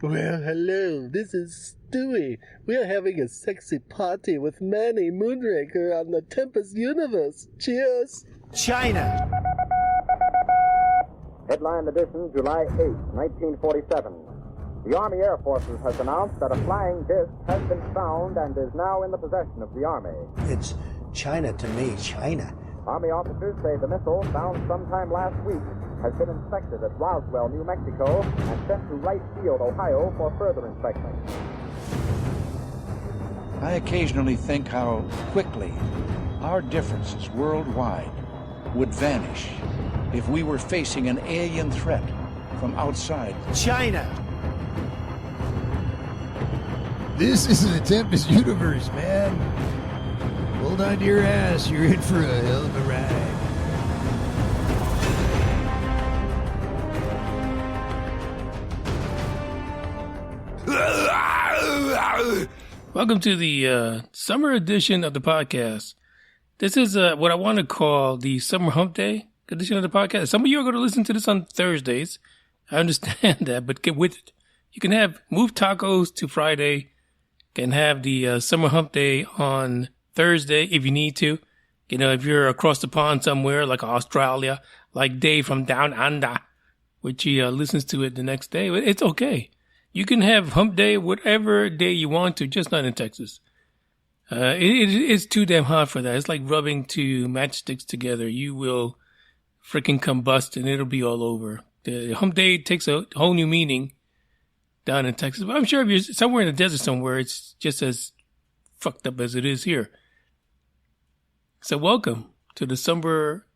Well, hello, this is Stewie. We are having a sexy party with Manny Moonraker on the Tempest universe. Cheers! China! Headline edition, July 8, 1947. The Army Air Forces has announced that a flying disc has been found and is now in the possession of the Army. It's China to me, China. Army officers say the missile, found sometime last week, has been inspected at Roswell, New Mexico, and sent to Wright Field, Ohio, for further inspection. I occasionally think how quickly our differences worldwide would vanish if we were facing an alien threat from outside. China! This is the Tempest universe, man. Hold on to your ass. You're in for a hell of a ride. Welcome to the summer edition of the podcast. This is what I want to call the summer hump day edition of the podcast. Some of you are going to listen to this on Thursdays. I understand that, but get with it. You can move tacos to Friday. Can have the summer hump day on Thursday if you need to. You know, if you're across the pond somewhere like Australia, like Dave from Down Under, which he listens to it the next day. But it's okay. You can have hump day whatever day you want to, just not in Texas. It's too damn hot for that. It's like rubbing two matchsticks together. You will freaking combust and it'll be all over. The hump day takes a whole new meaning down in Texas. But I'm sure if you're somewhere in the desert somewhere, it's just as fucked up as it is here. So welcome to the summer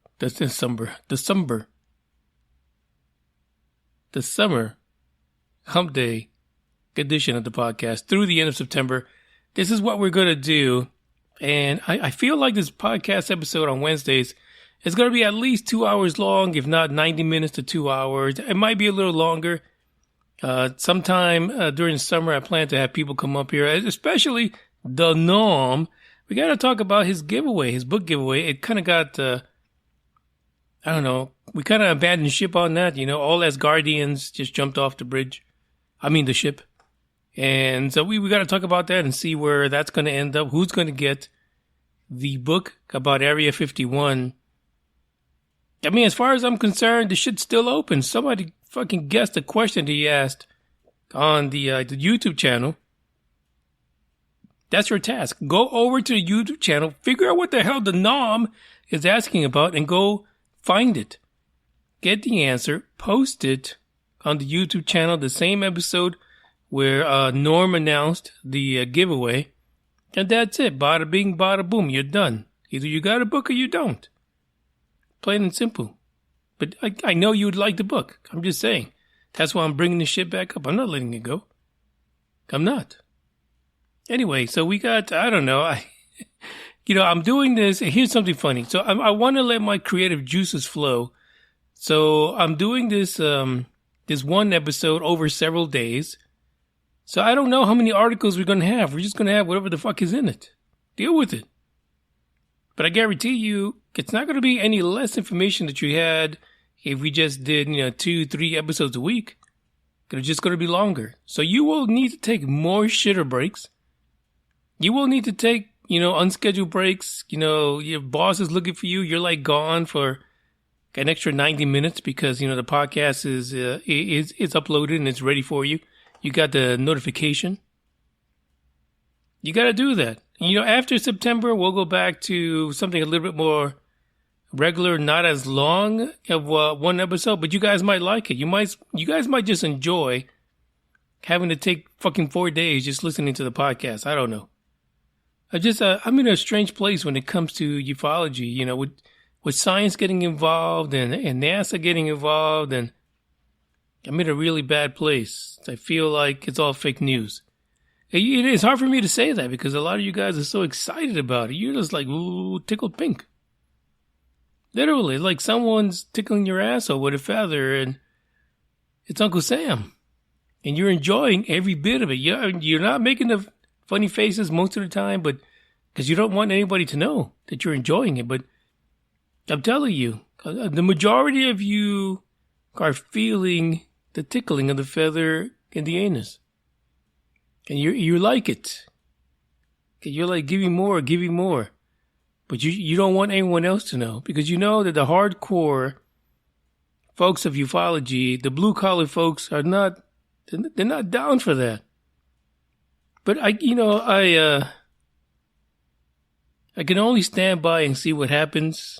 hump day edition of the podcast through the end of September. This is what we're going to do. And I feel like this podcast episode on Wednesdays is going to be at least 2 hours long, if not 90 minutes to 2 hours. It might be a little longer. Sometime during the summer, I plan to have people come up here, especially the Norm. We got to talk about his giveaway, his book giveaway. It kind of got, I don't know, we kind of abandoned ship on that. You know, all Asgardians just jumped off the ship. And so we got to talk about that and see where that's going to end up. Who's going to get the book about Area 51? I mean, as far as I'm concerned, the shit's still open. Somebody fucking guessed the question that he asked on the YouTube channel. That's your task. Go over to the YouTube channel, figure out what the hell the Nom is asking about, and go find it. Get the answer, post it on the YouTube channel, the same episode where Norm announced the giveaway. And that's it. Bada bing, bada boom. You're done. Either you got a book or you don't. Plain and simple. But I know you would like the book. I'm just saying. That's why I'm bringing this shit back up. I'm not letting it go. I'm not. Anyway, so we got, I don't know. I'm doing this. Here's something funny. So I want to let my creative juices flow. So I'm doing this this one episode over several days. So I don't know how many articles we're going to have. We're just going to have whatever the fuck is in it. Deal with it. But I guarantee you, it's not going to be any less information that you had if we just did, 2-3 episodes a week. It's just going to be longer. So you will need to take more shitter breaks. You will need to take, unscheduled breaks. Your boss is looking for you. You're like gone for an extra 90 minutes because, the podcast is uploaded and it's ready for you. You got the notification. You got to do that. After September, we'll go back to something a little bit more regular, not as long of one episode, but you guys might like it. You guys might just enjoy having to take fucking 4 days just listening to the podcast. I don't know. I'm in a strange place when it comes to ufology, with science getting involved and NASA getting involved, and I'm in a really bad place. I feel like it's all fake news. It's hard for me to say that because a lot of you guys are so excited about it. You're just like, ooh, tickled pink. Literally, like someone's tickling your asshole with a feather and it's Uncle Sam. And you're enjoying every bit of it. You're not making the funny faces most of the time, but because you don't want anybody to know that you're enjoying it. But I'm telling you, the majority of you are feeling the tickling of the feather in the anus. And you like it. You're like, give me more. But you don't want anyone else to know, because you know that the hardcore folks of ufology, the blue collar folks, they're not down for that. But I can only stand by and see what happens,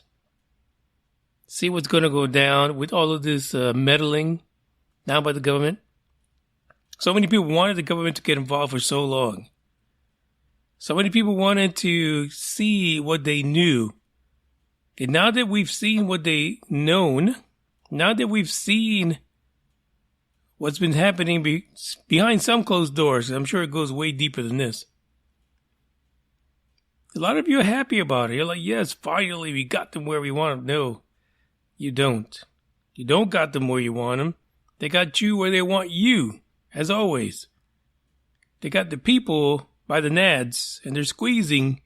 see what's going to go down with all of this meddling now by the government. So many people wanted the government to get involved for so long. So many people wanted to see what they knew. And now that we've seen what they known, now that we've seen what's been happening behind some closed doors, I'm sure it goes way deeper than this. A lot of you are happy about it. You're like, yes, finally we got them where we want them. No, you don't. You don't got them where you want them. They got you where they want you, as always. They got the people by the nads, and they're squeezing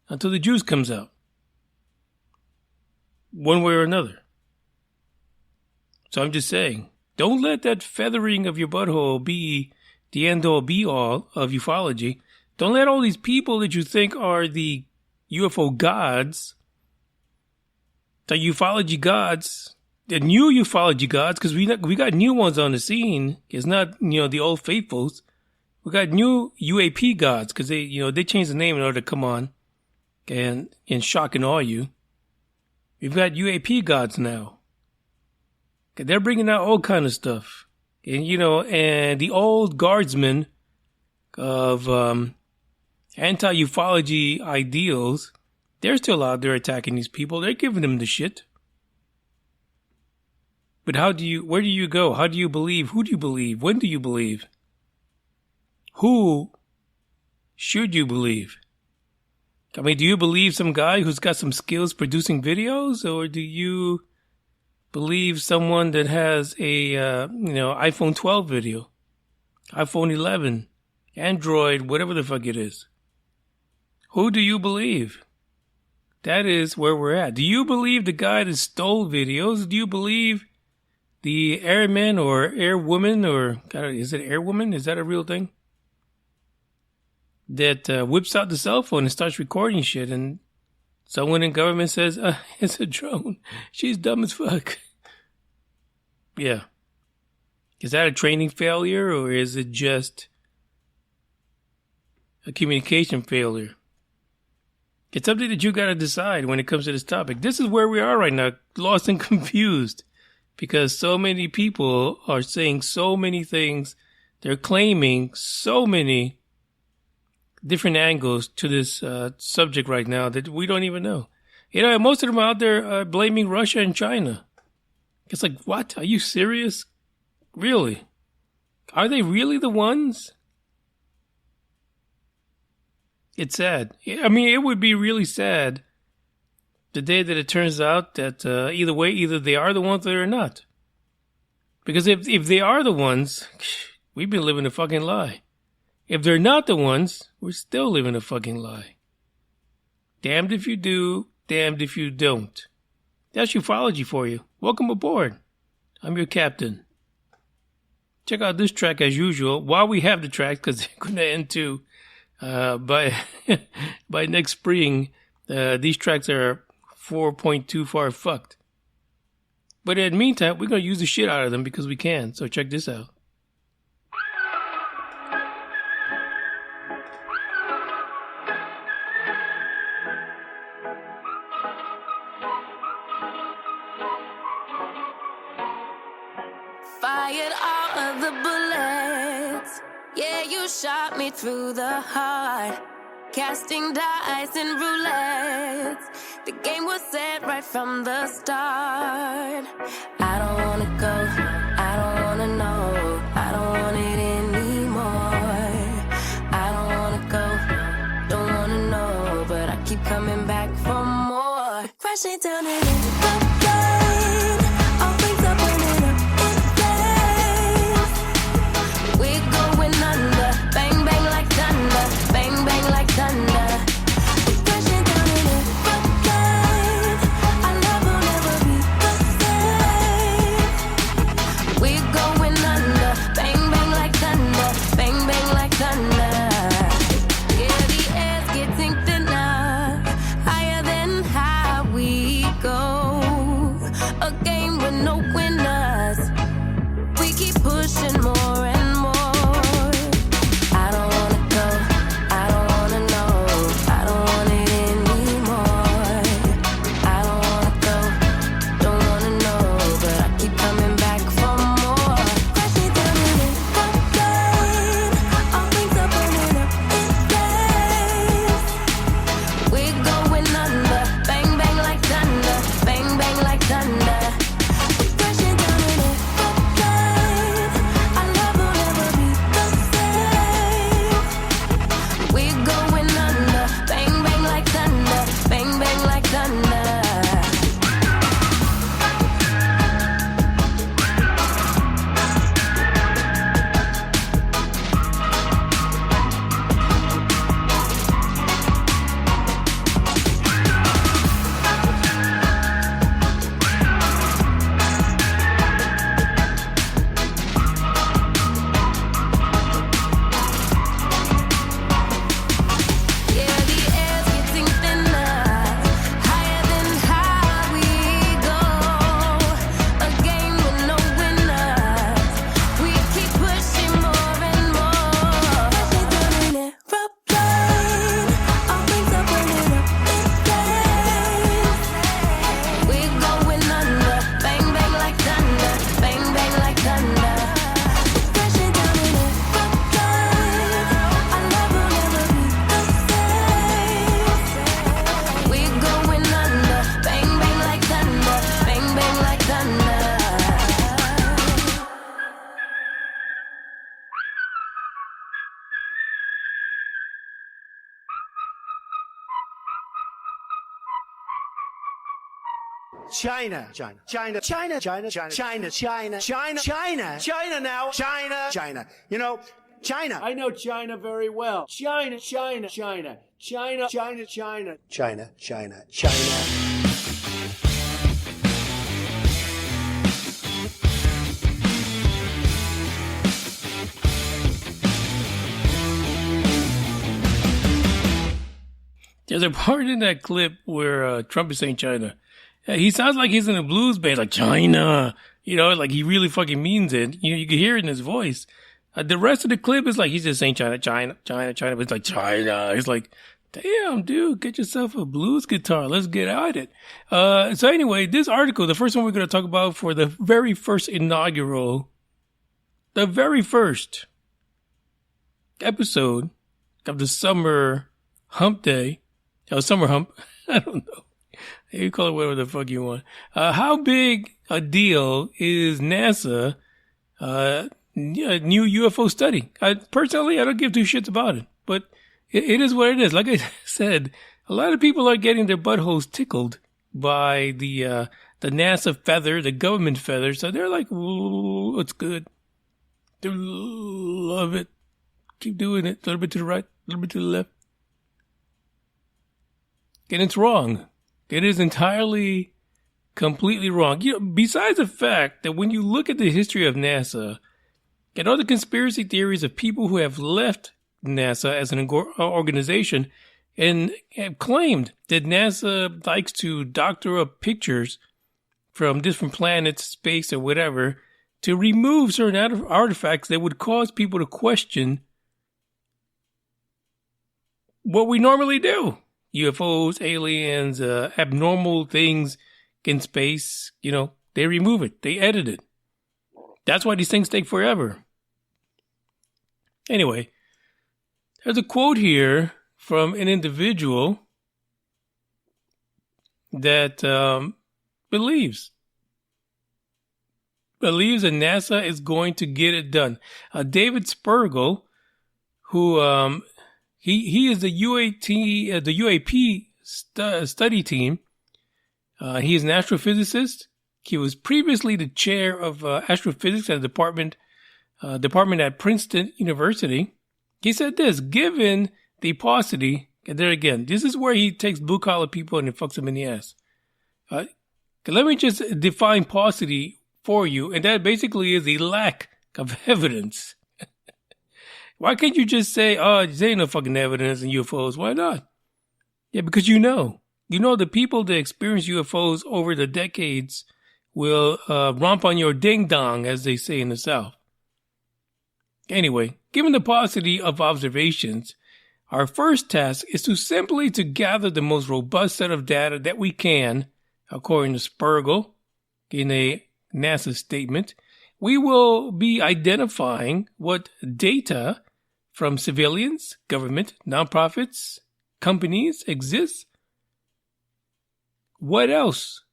until the juice comes out. One way or another. So I'm just saying, don't let that feathering of your butthole be the end-all be-all of ufology. Don't let all these people that you think are the UFO gods, the ufology gods, the new ufology gods, because we got new ones on the scene. It's not, the old faithfuls. We got new UAP gods, because they changed the name in order to come on and shock and awe you. We've got UAP gods now. They're bringing out all kind of stuff. And, and the old guardsmen of anti-ufology ideals, they're still out there attacking these people. They're giving them the shit. But where do you go? How do you believe? Who do you believe? When do you believe? Who should you believe? I mean, do you believe some guy who's got some skills producing videos, or do you believe someone that has a iPhone 12 video, iPhone 11, Android, whatever the fuck it is? Who do you believe? That is where we're at. Do you believe the guy that stole videos? Do you believe the airman or airwoman, or is it airwoman? Is that a real thing? That whips out the cell phone and starts recording shit, and someone in government says, it's a drone. She's dumb as fuck. Yeah. Is that a training failure, or is it just a communication failure? It's something that you got to decide when it comes to this topic. This is where we are right now, lost and confused, because so many people are saying so many things. They're claiming so many different angles to this subject right now that we don't even know. Most of them out there are blaming Russia and China. It's like, what? Are you serious? Really? Are they really the ones? It's sad. I mean, it would be really sad the day that it turns out that either way, either they are the ones or they're not. Because if they are the ones, we've been living a fucking lie. If they're not the ones, we're still living a fucking lie. Damned if you do, damned if you don't. That's ufology for you. Welcome aboard. I'm your captain. Check out this track as usual. While we have the track, because they're going to end too. By next spring, these tracks are 4.2 far fucked. But in the meantime, we're going to use the shit out of them because we can. So check this out. Fired all of the bullets. Yeah, you shot me through the heart. Casting dice and roulette. The game was set right from the start. I don't wanna go, I don't wanna know, I don't want it anymore. I don't wanna go, don't wanna know, but I keep coming back for more. Crashing down and into the rain. All things are burning up in flames. We're going under, bang bang like thunder, bang bang like thunder. We're crashing down and into the rain. Our love will never be the same. We're going under, bang bang like China, China, China, China, China, China, China, China, China, China, China now, China, China. You know, China. I know China very well. China, China, China, China, China, China, China, China, China. There's a part in that clip where Trump is saying China. He sounds like he's in a blues band, like China. You know, like he really fucking means it. You know, you can hear it in his voice. The rest of the clip is like he's just saying China, China, China, China. But it's like China. It's like, damn, dude, get yourself a blues guitar. Let's get at it. So anyway, this article, the first one we're going to talk about for the very first inaugural, the very first episode of the summer hump day. Summer hump. I don't know. You call it whatever the fuck you want. How big a deal is NASA new UFO study? Personally, I don't give two shits about it, but it is what it is. Like I said, a lot of people are getting their buttholes tickled by the NASA feather, the government feather. So they're like, "Ooh, it's good. They love it. Keep doing it. A little bit to the right, a little bit to the left." And it's wrong. It is entirely, completely wrong. You know, besides the fact that when you look at the history of NASA and all the conspiracy theories of people who have left NASA as an organization and have claimed that NASA likes to doctor up pictures from different planets, space, or whatever to remove certain artifacts that would cause people to question what we normally do. UFOs, aliens, abnormal things in space, you know, they remove it. They edit it. That's why these things take forever. Anyway, there's a quote here from an individual that believes that NASA is going to get it done. David Spergel, who he is the UAP study team. He is an astrophysicist. He was previously the chair of astrophysics at the department at Princeton University. He said this: given the paucity, and there again, this is where he takes blue collar people and fucks them in the ass. Let me just define paucity for you, and that basically is the lack of evidence. Why can't you just say, oh, there ain't no fucking evidence in UFOs? Why not? Yeah, because you know the people that experience UFOs over the decades will romp on your ding-dong, as they say in the South. Anyway, given the paucity of observations, our first task is simply to gather the most robust set of data that we can, according to Spergel, in a NASA statement. We will be identifying what data from civilians, government, nonprofits, companies exists. What else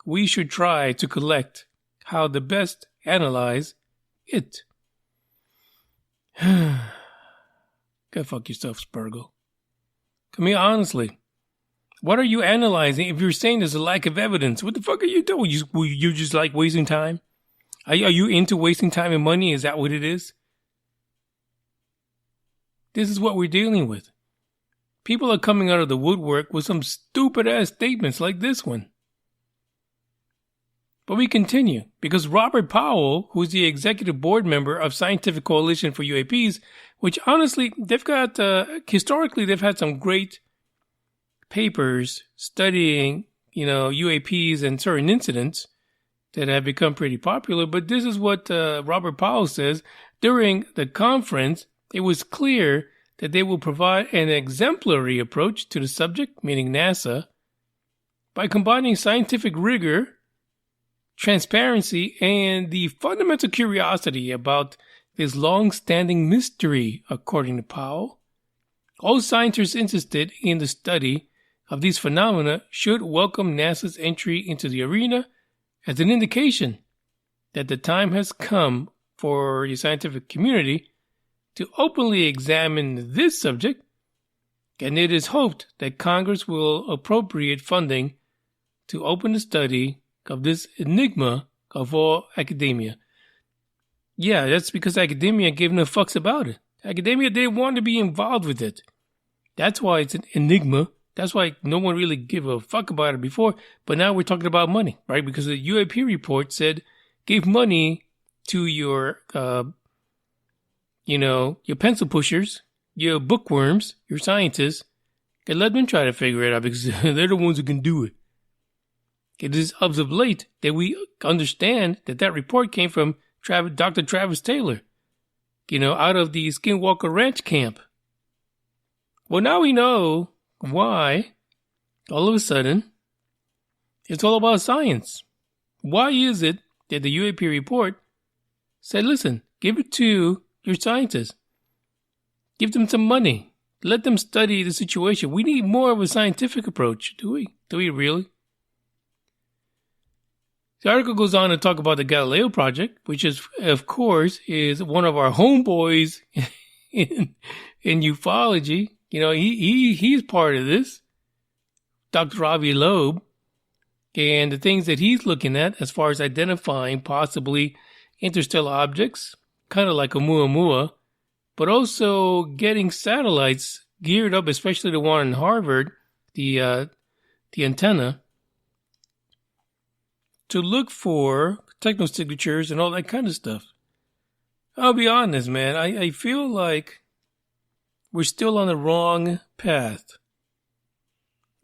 we should try to collect, how to best analyze it. Go fuck yourself, Spergel. I mean, honestly, what are you analyzing if you're saying there's a lack of evidence? What the fuck are you doing? You just like wasting time? Are you into wasting time and money? Is that what it is? This is what we're dealing with. People are coming out of the woodwork with some stupid-ass statements like this one. But we continue, because Robert Powell, who's the executive board member of Scientific Coalition for UAPs, which honestly, they've got, historically, they've had some great papers studying, UAPs and certain incidents that have become pretty popular. But this is what Robert Powell says. During the conference, it was clear that they will provide an exemplary approach to the subject, meaning NASA, by combining scientific rigor, transparency, and the fundamental curiosity about this long-standing mystery, according to Powell. All scientists interested in the study of these phenomena should welcome NASA's entry into the arena as an indication that the time has come for the scientific community to openly examine this subject, and it is hoped that Congress will appropriate funding to open the study of this enigma of all academia. Yeah, that's because academia gave no fucks about it. Academia didn't want to be involved with it. That's why it's an enigma. That's why no one really gave a fuck about it before. But now we're talking about money, right? Because the UAP report said, give money to your, your pencil pushers, your bookworms, your scientists, and let them try to figure it out because they're the ones who can do it. It is of late that we understand that report came from Dr. Travis Taylor, out of the Skinwalker Ranch camp. Well, now we know why, all of a sudden, it's all about science. Why is it that the UAP report said, listen, give it to your scientists. Give them some money. Let them study the situation. We need more of a scientific approach, do we? Do we really? The article goes on to talk about the Galileo Project, which is, of course, is one of our homeboys in ufology. He's part of this. Dr. Avi Loeb. And the things that he's looking at as far as identifying possibly interstellar objects, kind of like Oumuamua, but also getting satellites geared up, especially the one in Harvard, the antenna, to look for technosignatures and all that kind of stuff. I'll be honest, man. I feel like we're still on the wrong path.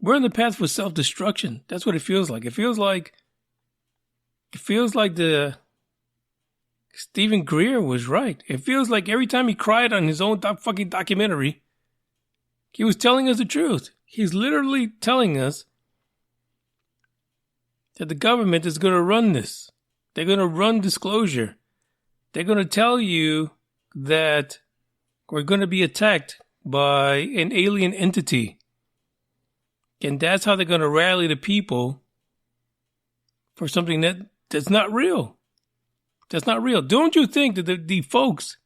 We're on the path for self-destruction. That's what it feels like. It feels like the Stephen Greer was right. It feels like every time he cried on his own fucking documentary, he was telling us the truth. He's literally telling us that the government is going to run this. They're going to run disclosure. They're going to tell you that we're going to be attacked by an alien entity. And that's how they're going to rally the people for something that's not real. That's not real. Don't you think that the folks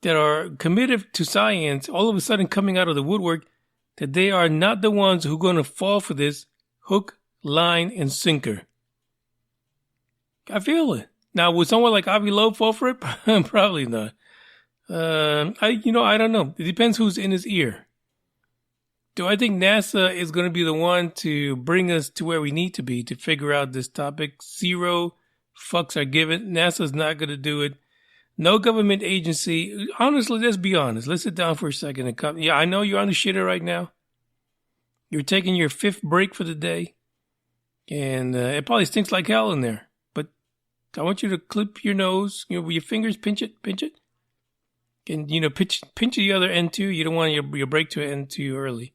that are committed to science all of a sudden coming out of the woodwork, that they are not the ones who are going to fall for this hook, line, and sinker? I feel it. Now, would someone like Avi Loeb fall for it? Probably not. I don't know. It depends who's in his ear. Do I think NASA is going to be the one to bring us to where we need to be to figure out this topic? Zero fucks are given. NASA's not going to do it. No government agency. Honestly, let's be honest. Let's sit down for a second and come. Yeah, I know you're on the shitter right now. You're taking your 5th break for the day. And it probably stinks like hell in there. But I want you to clip your nose, with your fingers, pinch it. And, pinch the other end too. You don't want your break to end too early.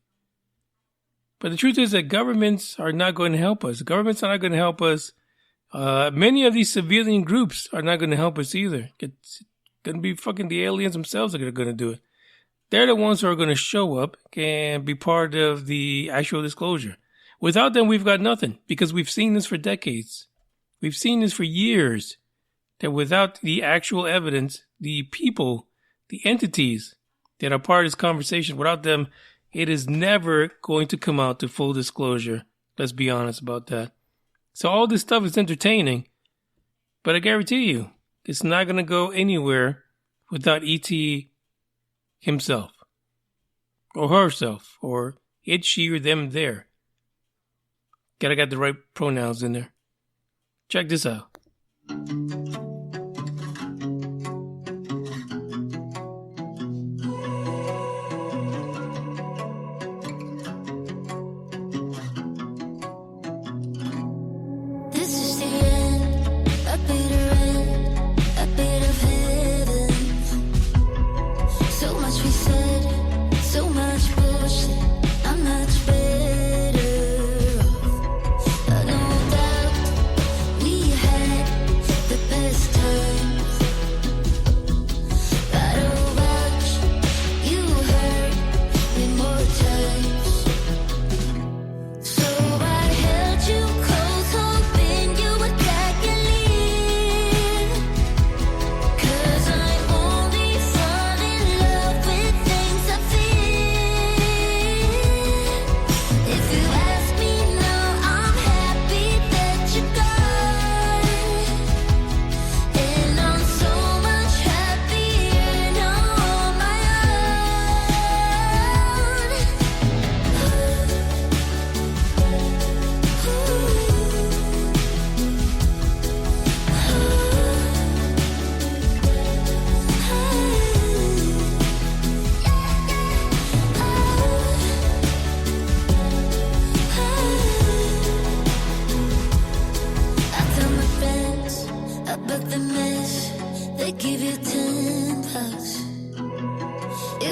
But the truth is that governments are not going to help us. Governments are not going to help us. Many of these civilian groups are not going to help us either. It's going to be fucking the aliens themselves that are going to do it. They're the ones who are going to show up and be part of the actual disclosure. Without them, we've got nothing because we've seen this for decades. We've seen this for years. That without the actual evidence, the people, the entities that are part of this conversation, without them, it is never going to come out to full disclosure. Let's be honest about that. So all this stuff is entertaining, but I guarantee you, it's not going to go anywhere without E.T. himself, or herself, or it, she, or them there. Gotta get the right pronouns in there. Check this out. The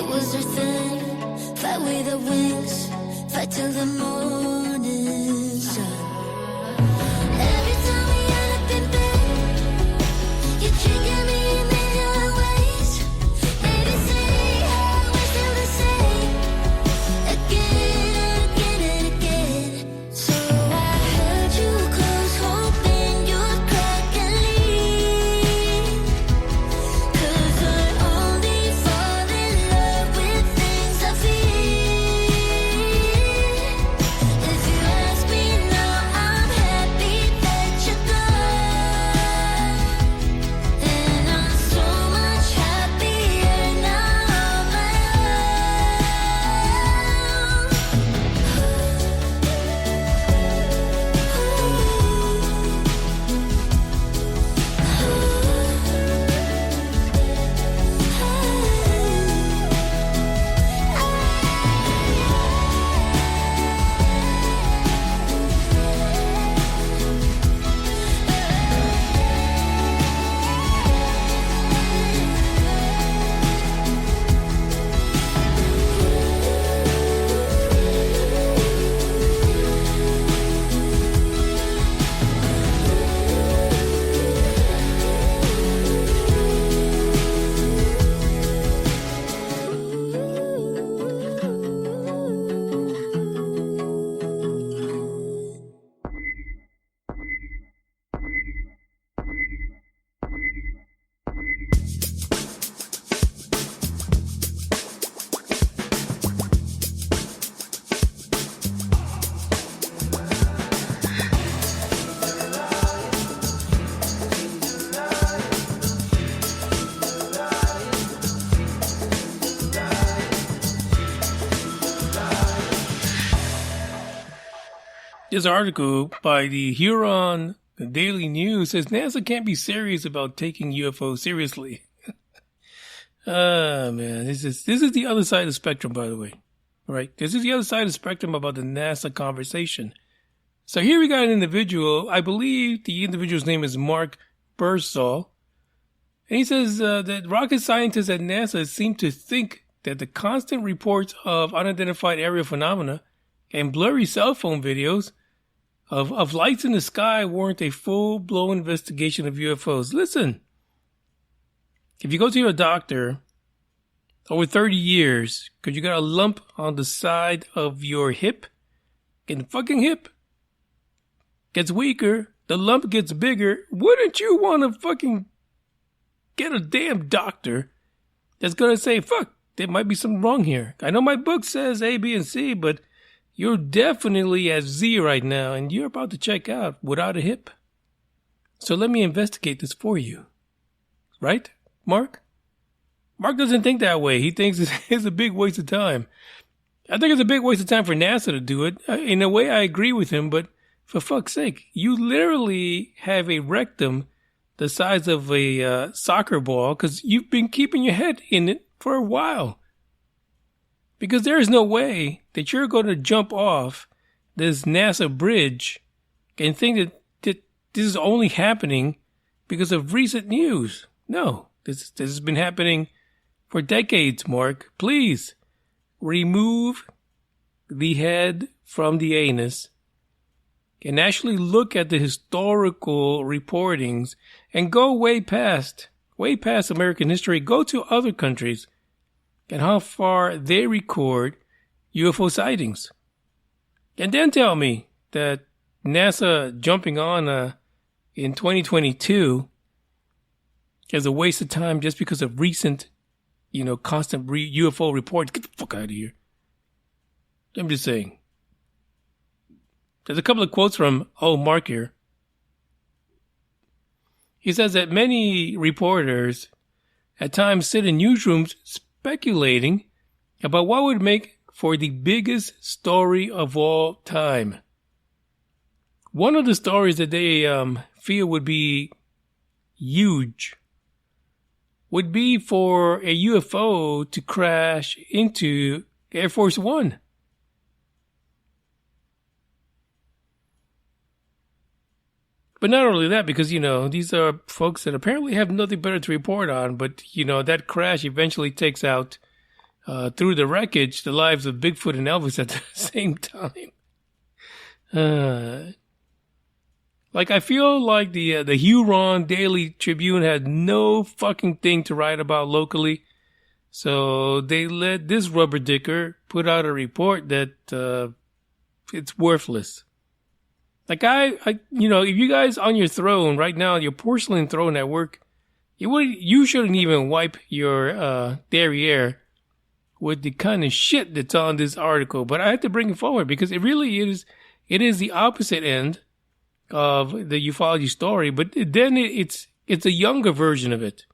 It was our thing. Fly with the wings. Fight till the morning sun. Every time we end up in bed, you trigger me in million ways. Baby, say how we're still the same. Again and again. So I held you close, hoping you'd crack and leave. 'Cause I only fall in love with things I feel. If you ask me now, I'm happy that you're gone. And I'm so much happier now on my This article by the Huron Daily News says NASA can't be serious about taking UFOs seriously. Man, this is the other side of the spectrum, by the way. Right? This is the other side of the spectrum about the NASA conversation. So here we got an individual, I believe the individual's name is Mark Bursall, and he says that rocket scientists at NASA seem to think that the constant reports of unidentified aerial phenomena and blurry cell phone videos of lights in the sky warrant a full-blown investigation of UFOs. Listen, if you go to your doctor over 30 years because you got a lump on the side of your hip, and the fucking hip gets weaker, the lump gets bigger, wouldn't you want to fucking get a damn doctor that's going to say, fuck, there might be something wrong here. I know my book says A, B, and C, but you're definitely at Z right now, and you're about to check out without a hip. So let me investigate this for you. Right, Mark? Mark doesn't think that way. He thinks it's a big waste of time. I think it's a big waste of time for NASA to do it. In a way, I agree with him, but for fuck's sake, you literally have a rectum the size of a soccer ball because you've been keeping your head in it for a while. Because there is no way that you're going to jump off this NASA bridge and think that this is only happening because of recent news. No, this has been happening for decades, Mark. Please remove the head from the anus and actually look at the historical reportings and go way past American history. Go to other countries and how far they record UFO sightings. And then tell me that NASA jumping on in 2022 is a waste of time just because of recent, constant UFO reports. Get the fuck out of here. I'm just saying. There's a couple of quotes from Mark here. He says that many reporters at times sit in newsrooms speculating about what would make for the biggest story of all time. One of the stories that they feel would be huge would be for a UFO to crash into Air Force One. But not only that, because, these are folks that apparently have nothing better to report on, but, that crash eventually takes out through the wreckage the lives of Bigfoot and Elvis at the same time. Like, I feel like the Huron Daily Tribune had no fucking thing to write about locally. So they let this rubber dicker put out a report that it's worthless. Like, if you guys on your throne right now, your porcelain throne at work, you shouldn't even wipe your derriere with the kind of shit that's on this article. But I had to bring it forward because it really is. It is the opposite end of the ufology story, but then it's a younger version of it.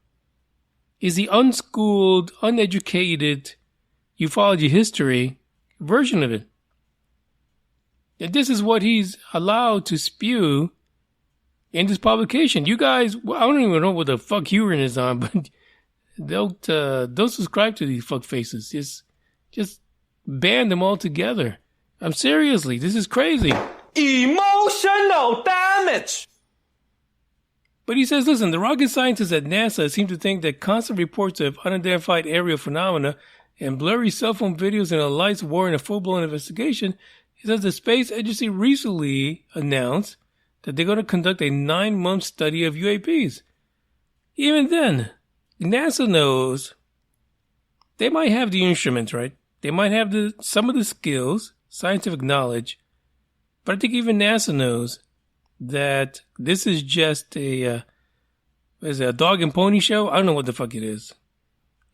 It's the unschooled, uneducated ufology history version of it. And this is what he's allowed to spew in this publication. You guys, I don't even know what the fuck Huron is on, but don't subscribe to these fuck faces. Just ban them all together. I'm seriously, this is crazy. Emotional damage. But he says, listen, the rocket scientists at NASA seem to think that constant reports of unidentified aerial phenomena and blurry cell phone videos and the lights warrant a full-blown investigation. He says the space agency recently announced that they're going to conduct a 9-month study of UAPs. Even then, NASA knows they might have the instruments, right? They might have some of the skills, scientific knowledge, but I think even NASA knows that this is just a dog and pony show. I don't know what the fuck it is.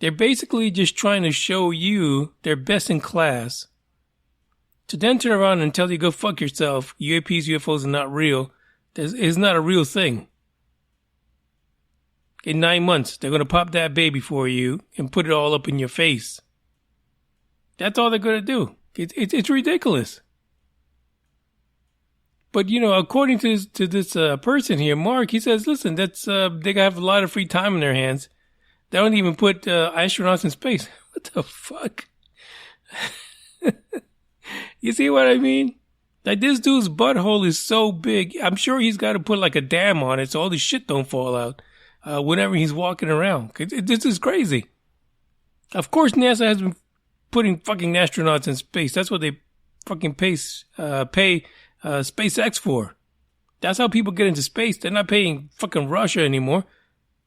They're basically just trying to show you they're best in class, to then turn around and tell you go fuck yourself. UAPs, UFOs are not real. It's not a real thing. In 9 months, they're going to pop that baby for you and put it all up in your face. That's all they're going to do. It's ridiculous. But, according to this person here, Mark, he says, listen, that's they have a lot of free time in their hands. They don't even put astronauts in space. What the fuck? You see what I mean? Like, this dude's butthole is so big, I'm sure he's got to put like a dam on it so all the shit don't fall out whenever he's walking around. This is crazy. Of course, NASA has been putting fucking astronauts in space. That's what they fucking pay SpaceX for. That's how people get into space. They're not paying fucking Russia anymore.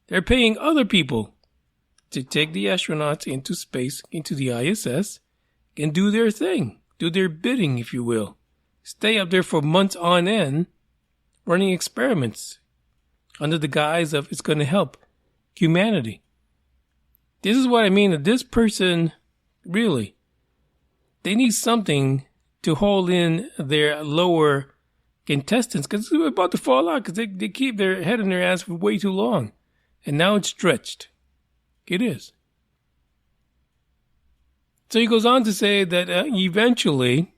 They're paying other people to take the astronauts into space, into the ISS, and do their thing. Do their bidding, if you will. Stay up there for months on end, running experiments under the guise of it's going to help humanity. This is what I mean. That this person, really, they need something to hold in their lower intestines because they're about to fall out because they keep their head in their ass for way too long. And now it's stretched. It is. So he goes on to say that eventually,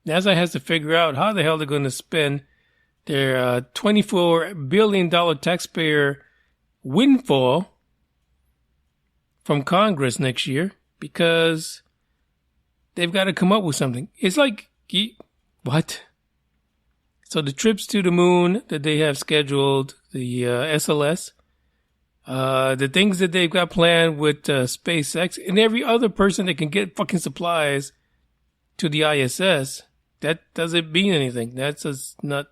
NASA has to figure out how the hell they're going to spend their $24 billion taxpayer windfall from Congress next year because they've got to come up with something. It's like, what? So the trips to the moon that they have scheduled, the SLS, the things that they've got planned with SpaceX and every other person that can get fucking supplies to the ISS, that doesn't mean anything. That's just not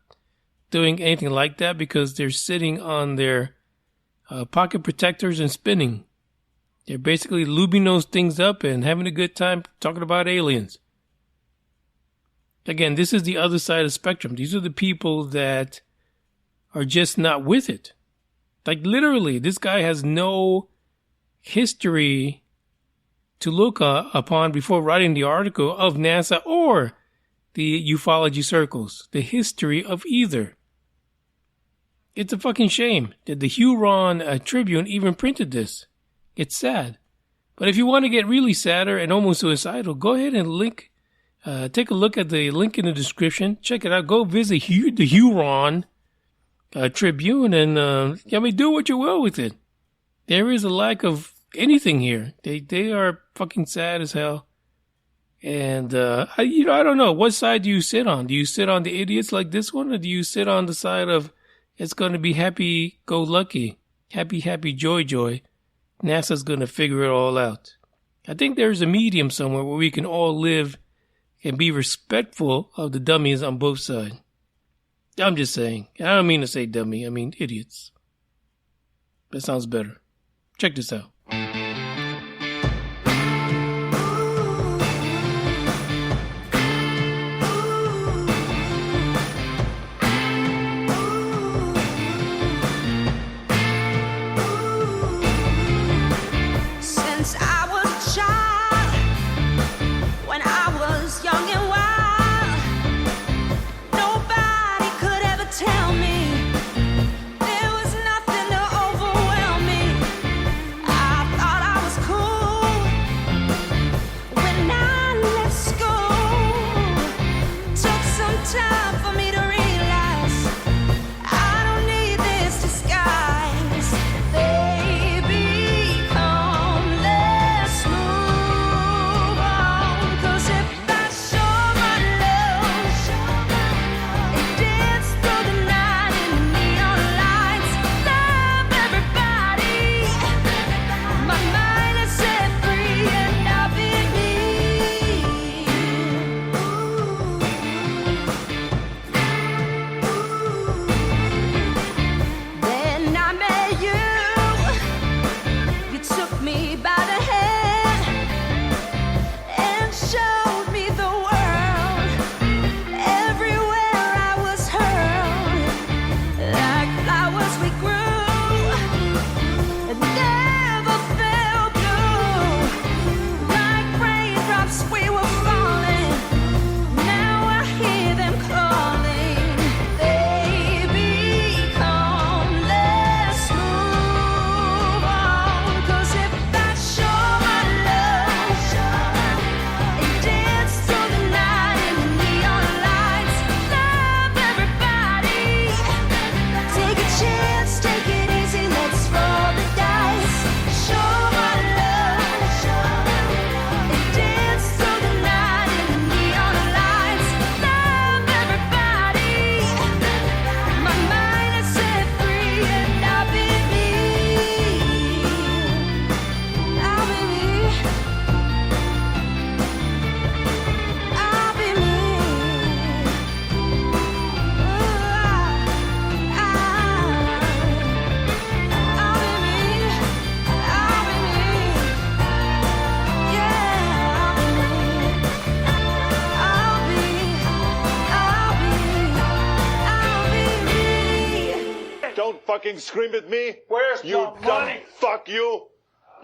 doing anything like that because they're sitting on their pocket protectors and spinning. They're basically lubing those things up and having a good time talking about aliens. Again, this is the other side of the spectrum. These are the people that are just not with it. Like literally, this guy has no history to look upon before writing the article of NASA or the ufology circles. The history of either. It's a fucking shame that the Huron Tribune even printed this. It's sad. But if you want to get really sadder and almost suicidal, go ahead and take a look at the link in the description. Check it out. Go visit the Huron Tribune and, do what you will with it. There is a lack of anything here. They are fucking sad as hell. And, I don't know. What side do you sit on? Do you sit on the idiots like this one? Or do you sit on the side of it's going to be happy-go-lucky, happy, joy? NASA's going to figure it all out. I think there's a medium somewhere where we can all live and be respectful of the dummies on both sides. I'm just saying. I don't mean to say dummy. I mean idiots. That sounds better. Check this out. Since I was a child, when I was young and wild, nobody could ever tell me there was nothing to overwhelm me. I thought I was cool when I left school. Took some time for me to realize I don't need this disguise. Baby, come, let's move on. 'Cause if I show my love, it dance through the night in the neon lights. Love everybody. My mind is set free and I'll be me. Then I met you. You took me by the hand and showed me the world. Everywhere I was hurled, like flowers we grew, and never felt blue. Like raindrops we were falling, now I hear them calling. Baby, come, let's move on. 'Cause if I show my love, it dance through the night in the neon lights. Love everybody. Take a chance, take it easy, let's roll the dice. Show my love, it dance through the night in the neon lights. Love everybody. My mind is set free and I'll be me. I'll be me. I'll be me. Don't fucking scream at me. Where's you the dumb money? fuck you.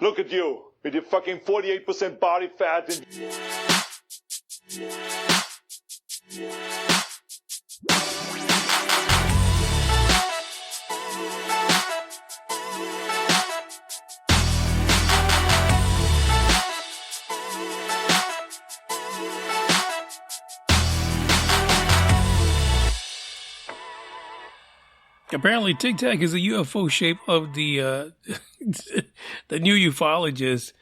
Look at you with your fucking 48% body fat and Apparently, Tic Tac is a UFO shape of the the new ufologist.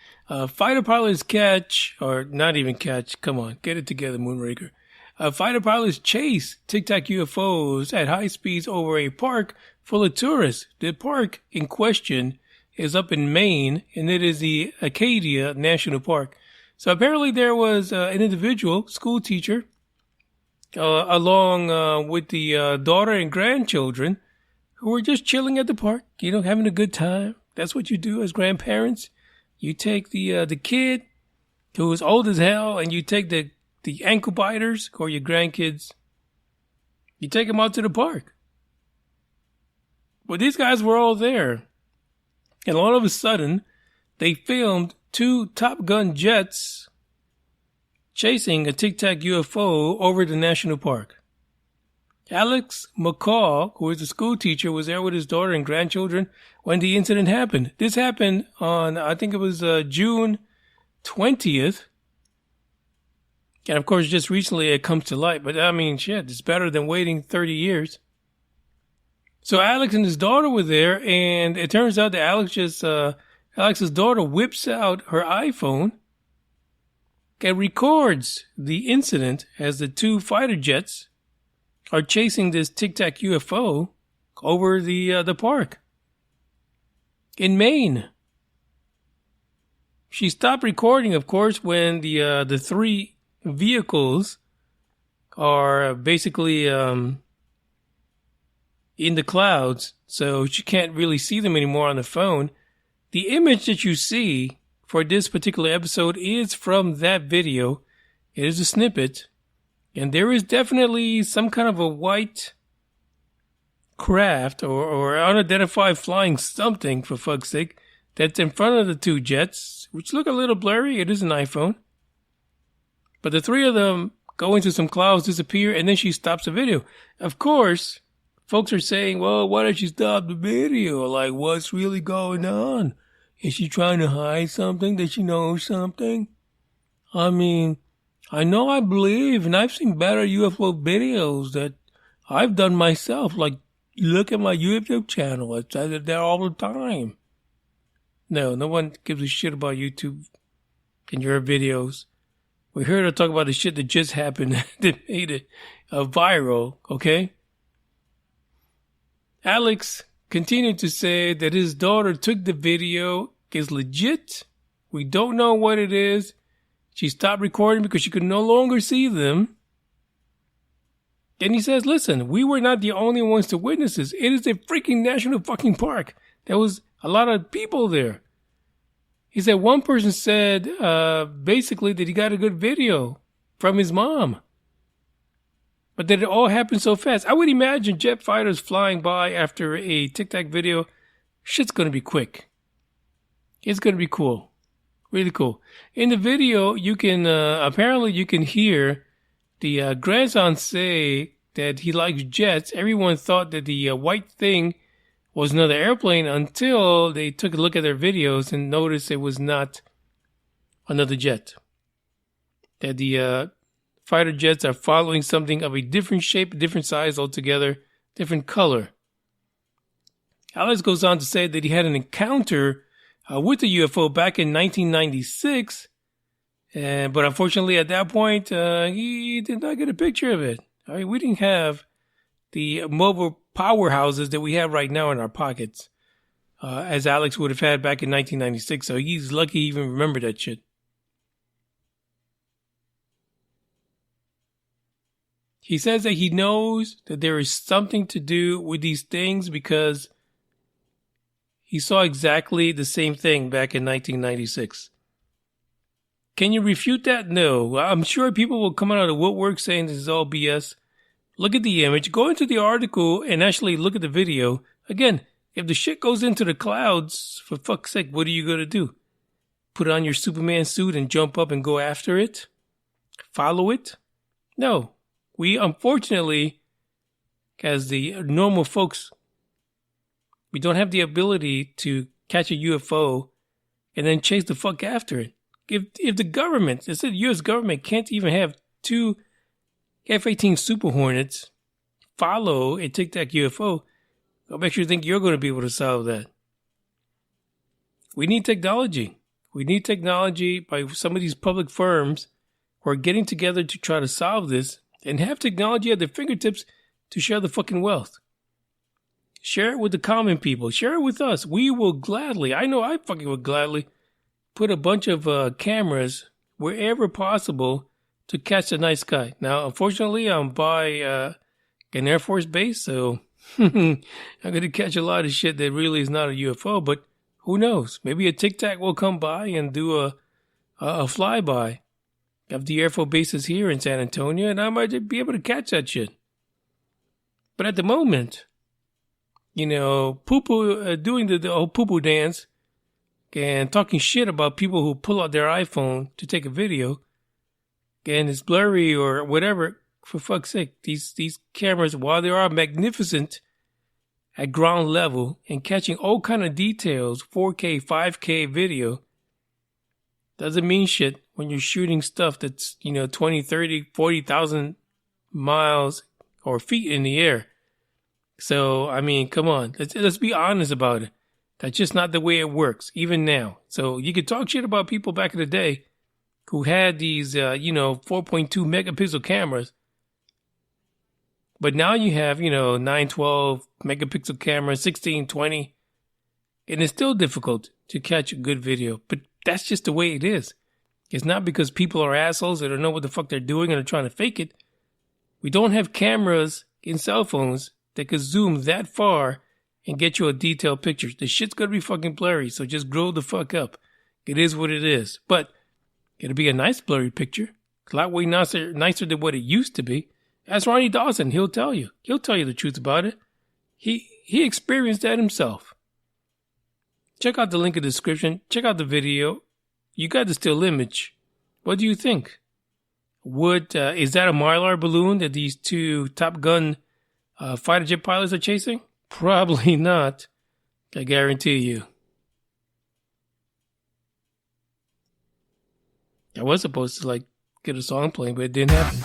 Fighter pilots catch, or not even catch, come on, get it together, Moonraker. Fighter pilots chase Tic Tac UFOs at high speeds over a park full of tourists. The park in question is up in Maine, and it is the Acadia National Park. So apparently there was an individual, school teacher, along with the daughter and grandchildren, who were just chilling at the park, you know, having a good time. That's what you do as grandparents. You take the kid who is old as hell, and you take the ankle biters or your grandkids. You take them out to the park. Well, these guys were all there. And all of a sudden, they filmed two Top Gun jets chasing a Tic Tac UFO over the national park. Alex McCall, who is a school teacher, was there with his daughter and grandchildren when the incident happened. This happened on, I think it was June 20th. And of course, just recently it comes to light. But I mean, shit, it's better than waiting 30 years. So Alex and his daughter were there, and it turns out that Alex's daughter whips out her iPhone and records the incident as the two fighter jets are chasing this Tic Tac UFO over the park in Maine. She stopped recording, of course, when the three vehicles are basically in the clouds, so she can't really see them anymore on the phone. The image that you see for this particular episode is from that video. It is a snippet, and there is definitely some kind of a white craft or unidentified flying something, for fuck's sake, that's in front of the two jets, which look a little blurry. It is an iPhone. But the three of them go into some clouds, disappear, and then she stops the video. Of course, folks are saying, well, why did she stop the video? Like, what's really going on? Is she trying to hide something? Does she know something? I mean, I know I believe, and I've seen better UFO videos that I've done myself. Like, look at my YouTube channel. I say it there all the time. No one gives a shit about YouTube and your videos. We're here to talk about the shit that just happened that made it viral, okay? Alex continued to say that his daughter took the video, is legit. We don't know what it is. She stopped recording because she could no longer see them. And he says, listen, we were not the only ones to witness this. It is a freaking national fucking park. There was a lot of people there. He said one person said basically that he got a good video from his mom. But that it all happened so fast. I would imagine jet fighters flying by after a Tic Tac video. Shit's going to be quick. It's going to be cool. Really cool. In the video, you can apparently you can hear the grandson say that he likes jets. Everyone thought that the white thing was another airplane until they took a look at their videos and noticed it was not another jet. That the fighter jets are following something of a different shape, different size altogether, different color. Alex goes on to say that he had an encounter with the UFO back in 1996, but unfortunately at that point, he did not get a picture of it. I mean, we didn't have the mobile powerhouses that we have right now in our pockets, as Alex would have had back in 1996, so he's lucky he even remembered that shit. He says that he knows that there is something to do with these things because he saw exactly the same thing back in 1996. Can you refute that? No. I'm sure people will come out of the woodwork saying this is all BS. Look at the image. Go into the article and actually look at the video. Again, if the shit goes into the clouds, for fuck's sake, what are you going to do? Put on your Superman suit and jump up and go after it? Follow it? No. We, unfortunately, as the normal folks, we don't have the ability to catch a UFO and then chase the fuck after it. If the government, let's say the U.S. government can't even have two F-18 Super Hornets follow a Tic Tac UFO, what makes you think you're going to be able to solve that? We need technology. We need technology by some of these public firms who are getting together to try to solve this and have technology at their fingertips to share the fucking wealth. Share it with the common people. Share it with us. We will gladly, I know I fucking would gladly, put a bunch of cameras wherever possible to catch the night sky. Now, unfortunately, I'm by an Air Force base, so I'm going to catch a lot of shit that really is not a UFO, but who knows? Maybe a Tic Tac will come by and do a flyby of the Air Force bases here in San Antonio, and I might be able to catch that shit. But at the moment, you know, doing the whole poo-poo dance and talking shit about people who pull out their iPhone to take a video, and it's blurry or whatever, for fuck's sake, these cameras, while they are magnificent at ground level and catching all kind of details, 4K, 5K video, doesn't mean shit when you're shooting stuff that's, 20, 30, 40,000 miles or feet in the air. So, I mean, come on. Let's be honest about it. That's just not the way it works, even now. So you could talk shit about people back in the day who had these, 4.2 megapixel cameras. But now you have, 9, 12 megapixel cameras, 16, 20. And it's still difficult to catch a good video. But That's just the way it is. It's not because people are assholes that don't know what the fuck they're doing and are trying to fake it. We don't have cameras in cell phones that could zoom that far and get you a detailed picture. The shit's gonna be fucking blurry, so just grow the fuck up. It is what it is. But it'll be a nice blurry picture. A lot way nicer than what it used to be. Ask Ronnie Dawson, he'll tell you. He'll tell you the truth about it. He experienced that himself. Check out the link in the description. Check out the video. You got the still image. What do you think? Is that a Mylar balloon that these two Top Gun fighter jet pilots are chasing? Probably not. I guarantee you. I was supposed to get a song playing, but it didn't happen.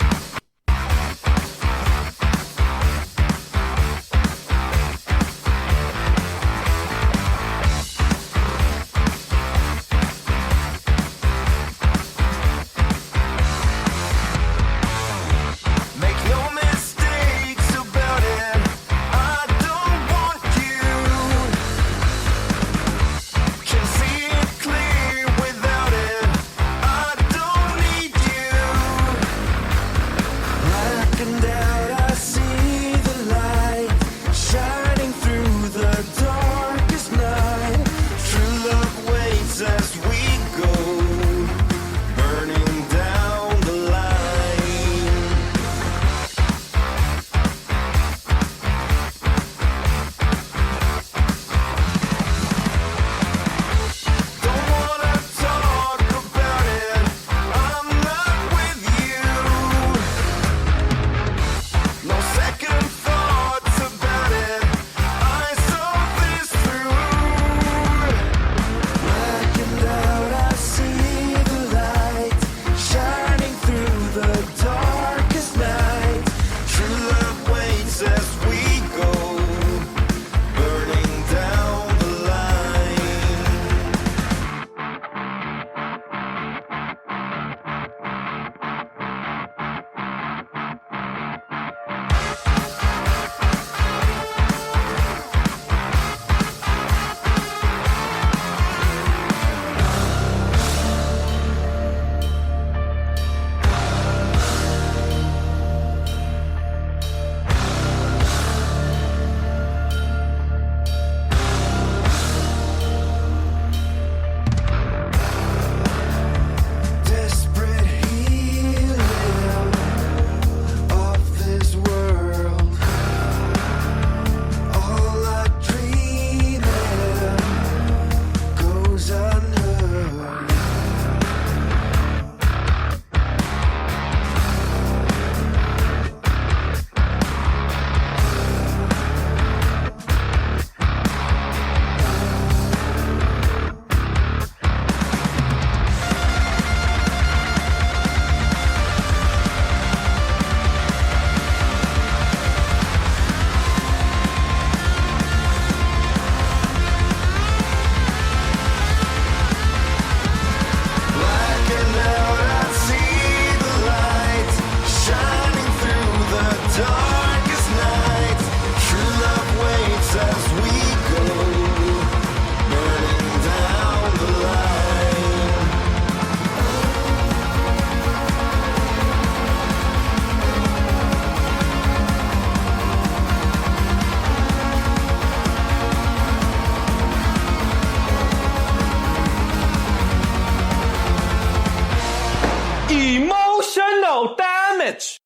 Emotional damage.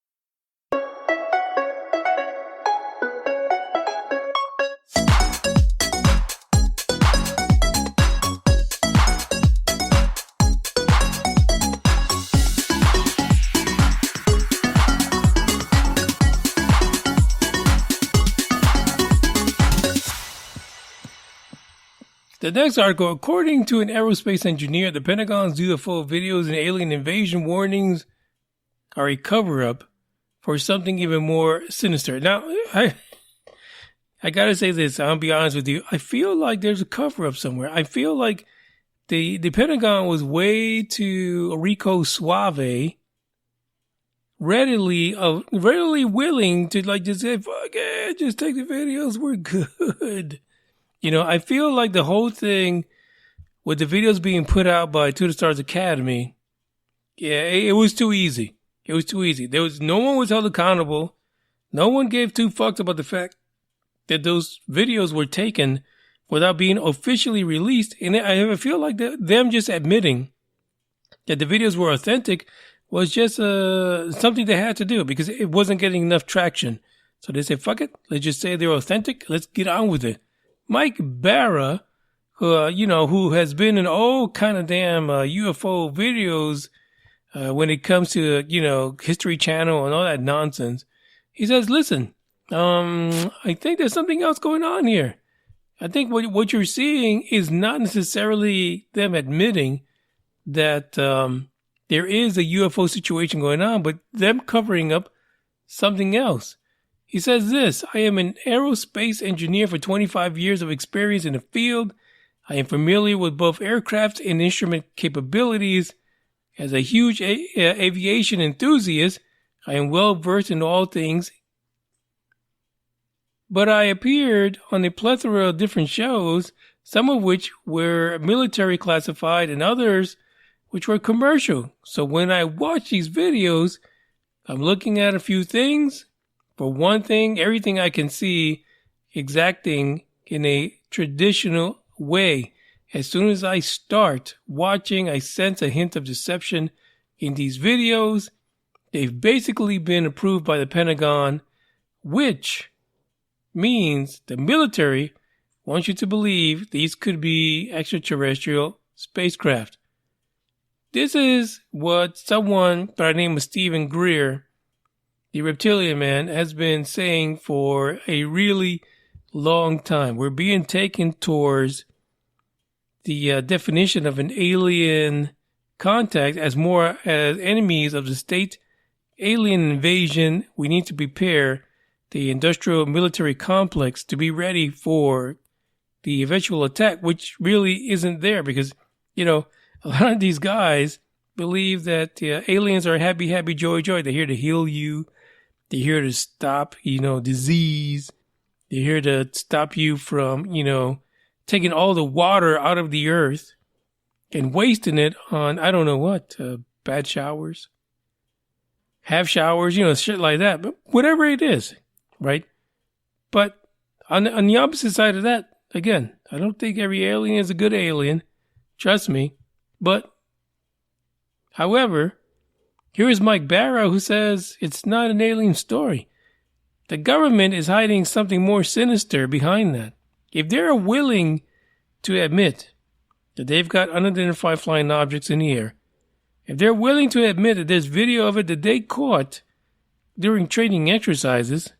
The next article, according to an aerospace engineer, the Pentagon's UFO videos and alien invasion warnings are a cover-up for something even more sinister. Now, I gotta say this, I'll be honest with you. I feel like there's a cover-up somewhere. I feel like the Pentagon was way too Rico Suave, readily willing to just say, fuck it, just take the videos, we're good. You know, I feel like the whole thing with the videos being put out by To the Stars Academy, yeah, it was too easy. It was too easy. No one was held accountable. No one gave two fucks about the fact that those videos were taken without being officially released. And I feel like them just admitting that the videos were authentic was just something they had to do because it wasn't getting enough traction. So they said, fuck it. Let's just say they're authentic. Let's get on with it. Mike Barra, who has been in all kind of damn UFO videos when it comes to, History Channel and all that nonsense. He says, listen, I think there's something else going on here. I think what you're seeing is not necessarily them admitting that there is a UFO situation going on, but them covering up something else. He says this, I am an aerospace engineer for 25 years of experience in the field. I am familiar with both aircraft and instrument capabilities. As a huge aviation enthusiast, I am well versed in all things. But I appeared on a plethora of different shows, some of which were military classified and others which were commercial. So when I watch these videos, I'm looking at a few things. For one thing, everything I can see exacting in a traditional way. As soon as I start watching, I sense a hint of deception in these videos. They've basically been approved by the Pentagon, which means the military wants you to believe these could be extraterrestrial spacecraft. This is what someone by the name of Stephen Greer, the reptilian man, has been saying for a really long time. We're being taken towards the definition of an alien contact as more as enemies of the state. Alien invasion, we need to prepare the industrial military complex to be ready for the eventual attack, which really isn't there because, a lot of these guys believe that aliens are happy, happy, joy, joy. They're here to heal you. They're here to stop, disease. They're here to stop you from, taking all the water out of the earth and wasting it on, I don't know what, bad showers, half showers, shit like that. But whatever it is, right? But on the opposite side of that, again, I don't think every alien is a good alien. Trust me. But, however, here is Mike Barra who says it's not an alien story. The government is hiding something more sinister behind that. If they're willing to admit that they've got unidentified flying objects in the air, if they're willing to admit that there's video of it that they caught during training exercises,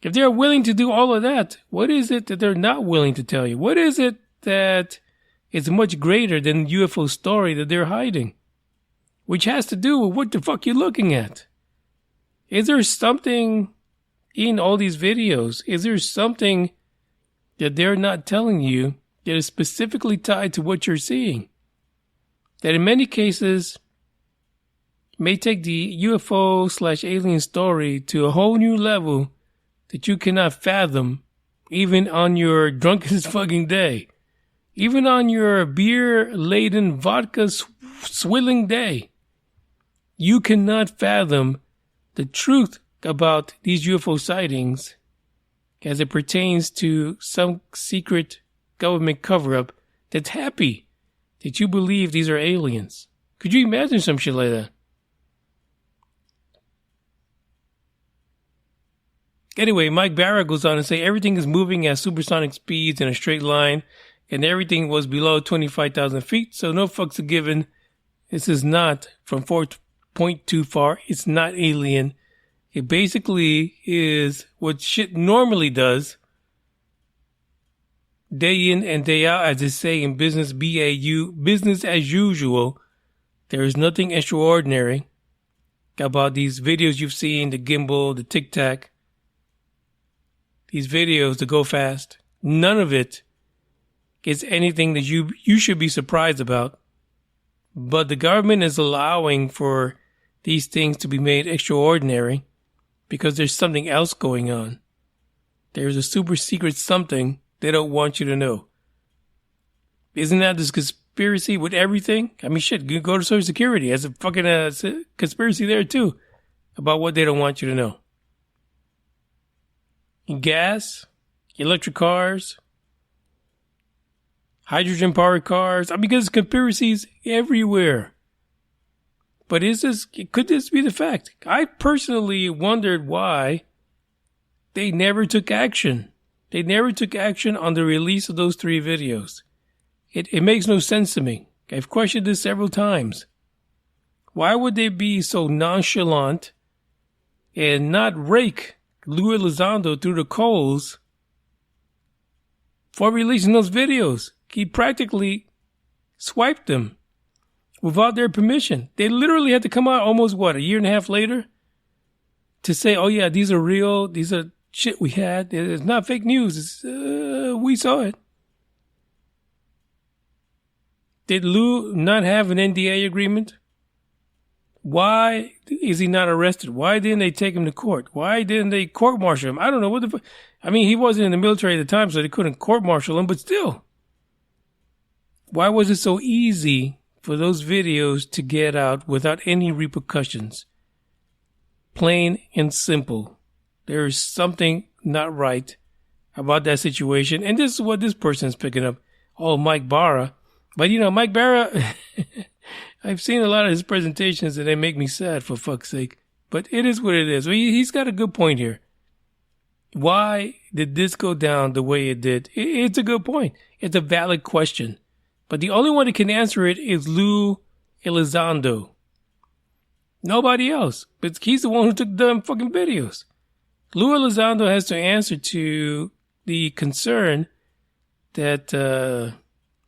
if they're willing to do all of that, what is it that they're not willing to tell you? What is it that is much greater than the UFO story that they're hiding? Which has to do with what the fuck you're looking at. Is there something in all these videos? Is there something that they're not telling you that is specifically tied to what you're seeing? That in many cases may take the UFO/alien story to a whole new level that you cannot fathom even on your drunkest fucking day. Even on your beer-laden, vodka-swilling day. You cannot fathom the truth about these UFO sightings as it pertains to some secret government cover-up that's happy that you believe these are aliens. Could you imagine some shit like that? Anyway, Mike Barra goes on to say everything is moving at supersonic speeds in a straight line, and everything was below 25,000 feet, so no fucks are given. This is not from 4.2 far. It's not alien. It basically is what shit normally does, day in and day out, as they say in business, BAU, business as usual. There is nothing extraordinary about these videos you've seen, the gimbal, the Tic Tac. These videos that go fast. None of it is anything that you should be surprised about. But the government is allowing for these things to be made extraordinary because there's something else going on. There's a super secret something they don't want you to know. Isn't that this conspiracy with everything? I mean, shit, you go to Social Security. There's a fucking conspiracy there, too, about what they don't want you to know. Gas, electric cars, hydrogen-powered cars. I mean, there's conspiracies everywhere. But could this be the fact? I personally wondered why they never took action. They never took action on the release of those 3 videos. It makes no sense to me. I've questioned this several times. Why would they be so nonchalant and not rake Lou Elizondo through the coals for releasing those videos? He practically swiped them without their permission. They literally had to come out almost, a year and a half later to say, oh yeah, these are real. These are shit we had. It's not fake news. It's, we saw it. Did Lou not have an NDA agreement? Why is he not arrested? Why didn't they take him to court? Why didn't they court-martial him? I don't know. What the fuck? I mean, he wasn't in the military at the time, so they couldn't court-martial him, but still. Why was it so easy for those videos to get out without any repercussions? Plain and simple. There is something not right about that situation. And this is what this person is picking up. Oh, Mike Barra. But, Mike Barra, I've seen a lot of his presentations and they make me sad, for fuck's sake. But it is what it is. He's got a good point here. Why did this go down the way it did? It's a good point. It's a valid question. But the only one that can answer it is Lou Elizondo. Nobody else. But he's the one who took the fucking videos. Lou Elizondo has to answer to the concern that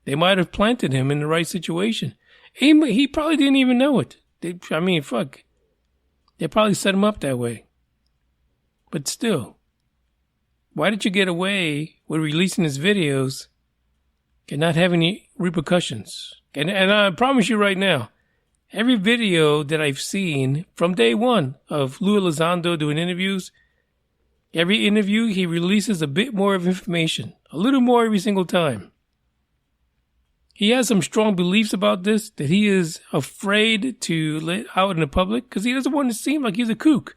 they might have planted him in the right situation. He probably didn't even know it. They probably set him up that way. But still, why did you get away with releasing his videos and not have any repercussions? And I promise you right now, every video that I've seen from day one of Lou Elizondo doing interviews, every interview he releases a bit more of information, a little more every single time. He has some strong beliefs about this that he is afraid to let out in the public because he doesn't want to seem like he's a kook.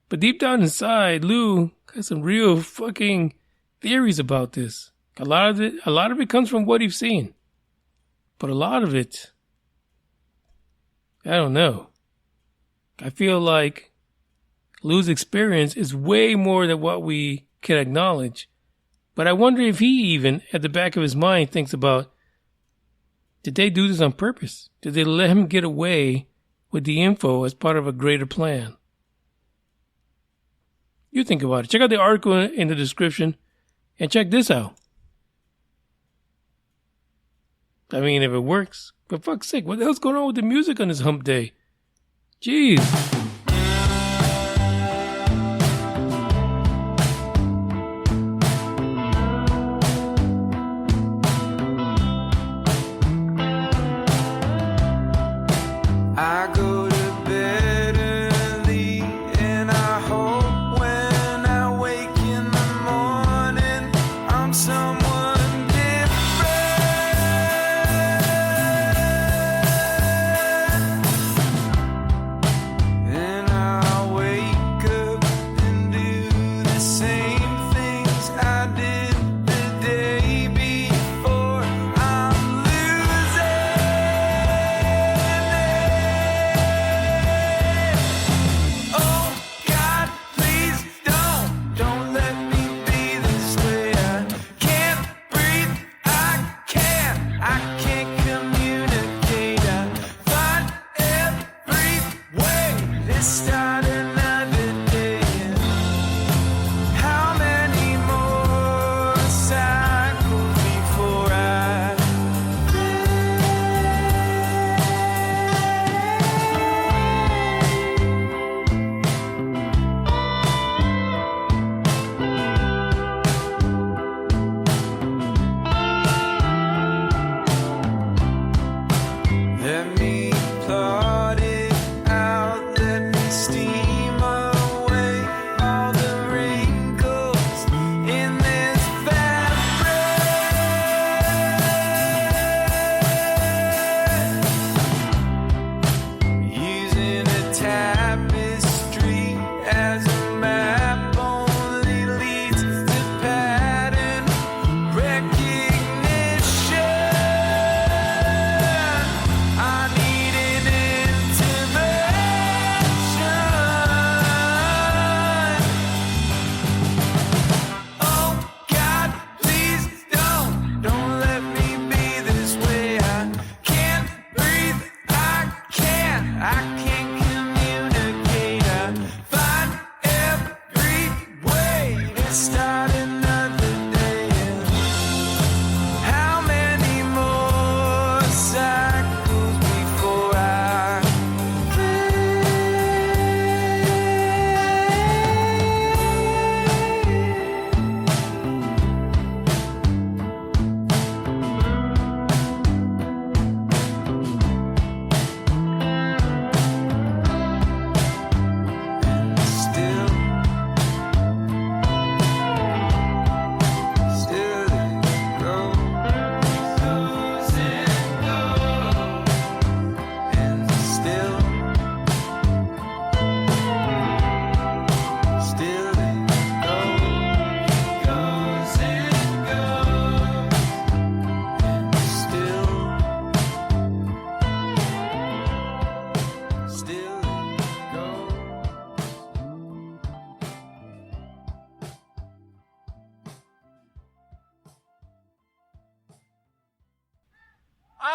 But deep down inside, Lou has some real fucking theories about this. A lot of it comes from what he's seen. But a lot of it, I don't know. I feel like Lou's experience is way more than what we can acknowledge. But I wonder if he even, at the back of his mind, thinks about, did they do this on purpose? Did they let him get away with the info as part of a greater plan? You think about it. Check out the article in the description and check this out. I mean, if it works, for fuck's sake, what the hell's going on with the music on this hump day? Jeez.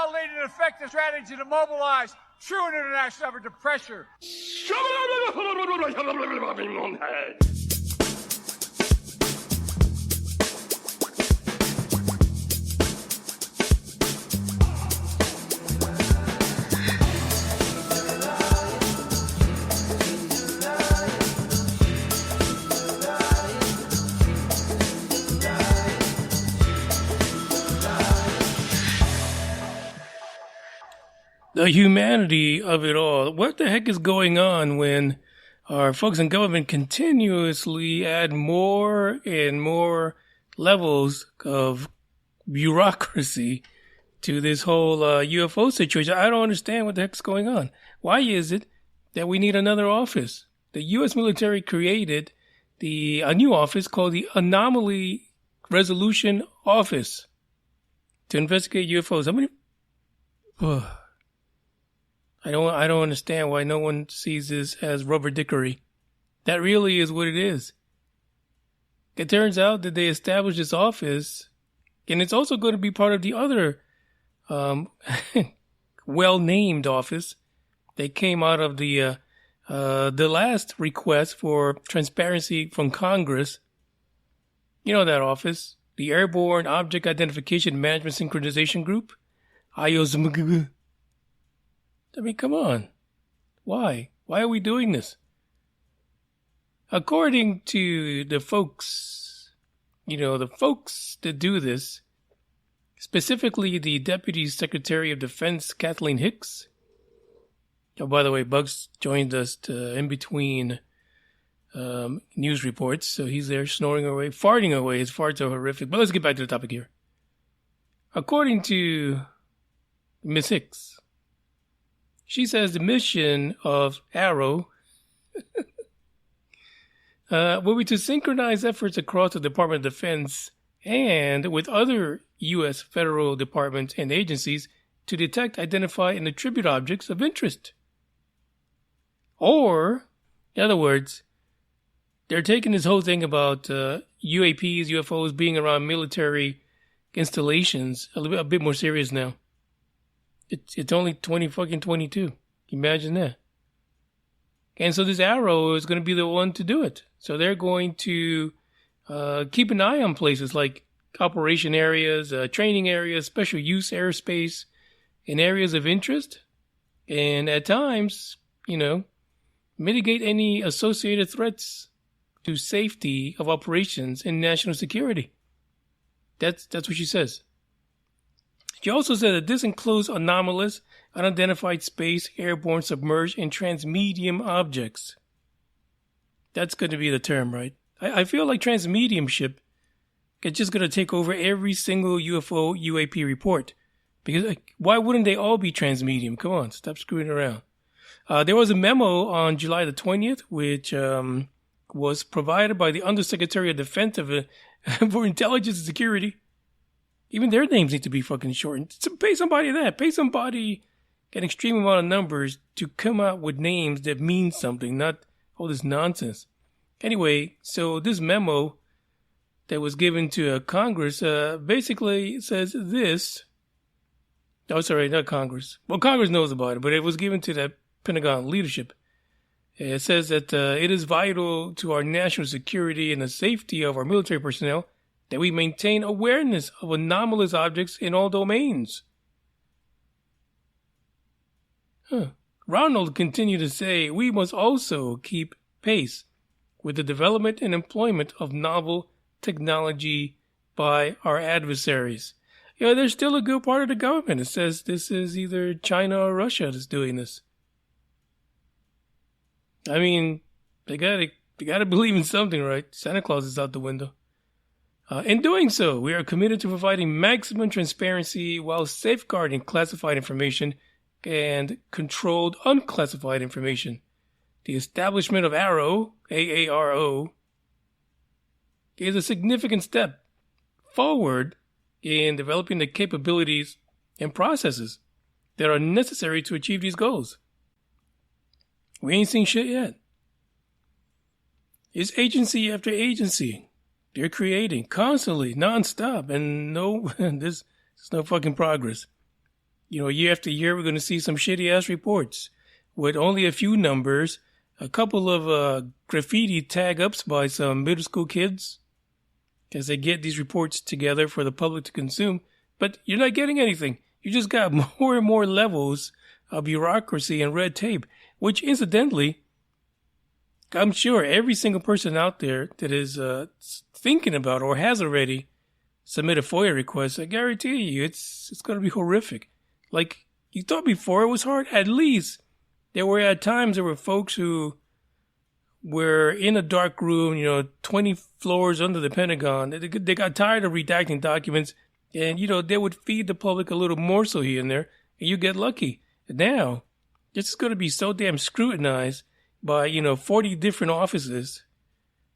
will lead an effective strategy to mobilize true international effort to pressure. The humanity of it all. What the heck is going on when our folks in government continuously add more and more levels of bureaucracy to this whole UFO situation? I don't understand what the heck's going on. Why is it that we need another office? The U.S. military created a new office called the Anomaly Resolution Office to investigate UFOs. How many... I don't understand why no one sees this as rubber dickery. That really is what it is. It turns out that they established this office, and it's also going to be part of the other well-named office that came out of the last request for transparency from Congress. You know that office, the Airborne Object Identification Management Synchronization Group, IOSM. I mean, come on. Why? Why are we doing this? According to the folks, the folks that do this, specifically the Deputy Secretary of Defense, Kathleen Hicks. Oh, by the way, Bugs joined us in between news reports, so he's there snoring away, farting away. His farts are horrific. But let's get back to the topic here. According to Ms. Hicks, she says the mission of AARO will be to synchronize efforts across the Department of Defense and with other U.S. federal departments and agencies to detect, identify, and attribute objects of interest. Or, in other words, they're taking this whole thing about UAPs, UFOs being around military installations a bit more serious now. It's only 2022. Imagine that. And so this AARO is going to be the one to do it. So they're going to keep an eye on places like operation areas, training areas, special use aerospace, and areas of interest. And at times, mitigate any associated threats to safety of operations and national security. That's what she says. She also said that this includes anomalous, unidentified space, airborne, submerged, and transmedium objects. That's going to be the term, right? I feel like transmediumship is just going to take over every single UFO UAP report. Because why wouldn't they all be transmedium? Come on, stop screwing around. There was a memo on July the 20th, which was provided by the Undersecretary of Defense for Intelligence and Security. Even their names need to be fucking shortened. So pay somebody that. Pay somebody an extreme amount of numbers to come out with names that mean something, not all this nonsense. Anyway, so this memo that was given to Congress basically says this. Oh, sorry, not Congress. Well, Congress knows about it, but it was given to the Pentagon leadership. It says that it is vital to our national security and the safety of our military personnel that we maintain awareness of anomalous objects in all domains. Ronald continued to say, we must also keep pace with the development and employment of novel technology by our adversaries. There's still a good part of the government that says this is either China or Russia that's doing this. I mean, they gotta believe in something, right? Santa Claus is out the window. In doing so, we are committed to providing maximum transparency while safeguarding classified information and controlled unclassified information. The establishment of AARO, is a significant step forward in developing the capabilities and processes that are necessary to achieve these goals. We ain't seen shit yet. It's agency after agency. They're creating constantly, nonstop, and there's no fucking progress. year after year, we're going to see some shitty-ass reports with only a few numbers, a couple of graffiti tag-ups by some middle school kids as they get these reports together for the public to consume. But you're not getting anything. You just got more and more levels of bureaucracy and red tape, which incidentally, I'm sure every single person out there that is thinking about or has already submitted FOIA requests, I guarantee you it's going to be horrific. Like you thought before it was hard, at least at times there were folks who were in a dark room, 20 floors under the Pentagon. They got tired of redacting documents and, they would feed the public a little morsel here and there and you get lucky. Now, this is going to be so damn scrutinized by, 40 different offices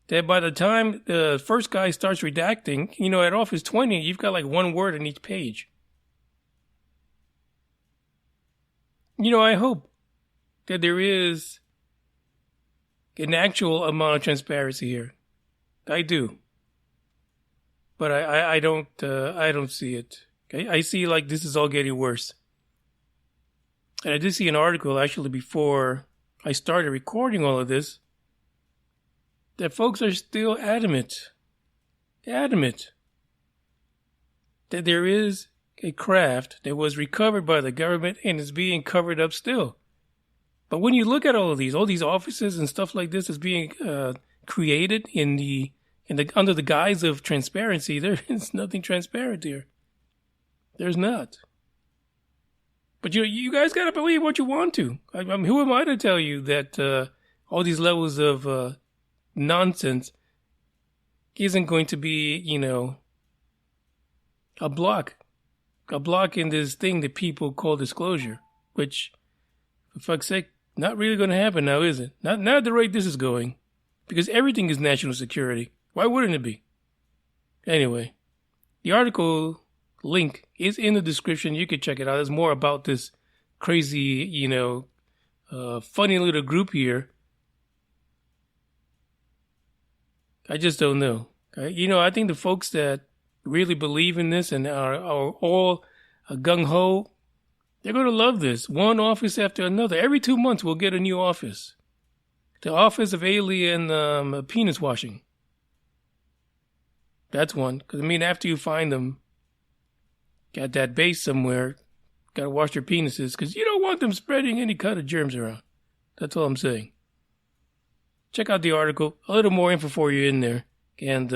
that by the time the first guy starts redacting, at office 20, you've got like one word on each page. I hope that there is an actual amount of transparency here. I do. But I don't see it. Okay? I see like this is all getting worse. And I did see an article actually before I started recording all of this that folks are still adamant that there is a craft that was recovered by the government and is being covered up still. But when you look at all these offices and stuff like this is being created under the guise of transparency, there is nothing transparent here. There's not. But you guys gotta believe what you want to. I mean, who am I to tell you that all these levels of nonsense isn't going to be, a block in this thing that people call disclosure, which, for fuck's sake, not really going to happen now, is it? Not at the rate this is going, because everything is national security. Why wouldn't it be? Anyway, the article link is in the description. You can check it out. There's more about this crazy, funny little group here. I just don't know. I think the folks that really believe in this and are all gung-ho, they're going to love this. One office after another. Every 2 months we'll get a new office. The Office of Alien Penis Washing. That's one. Because, after you find them, got that base somewhere, got to wash their penises because you don't want them spreading any kind of germs around. That's all I'm saying. Check out the article. A little more info for you in there. And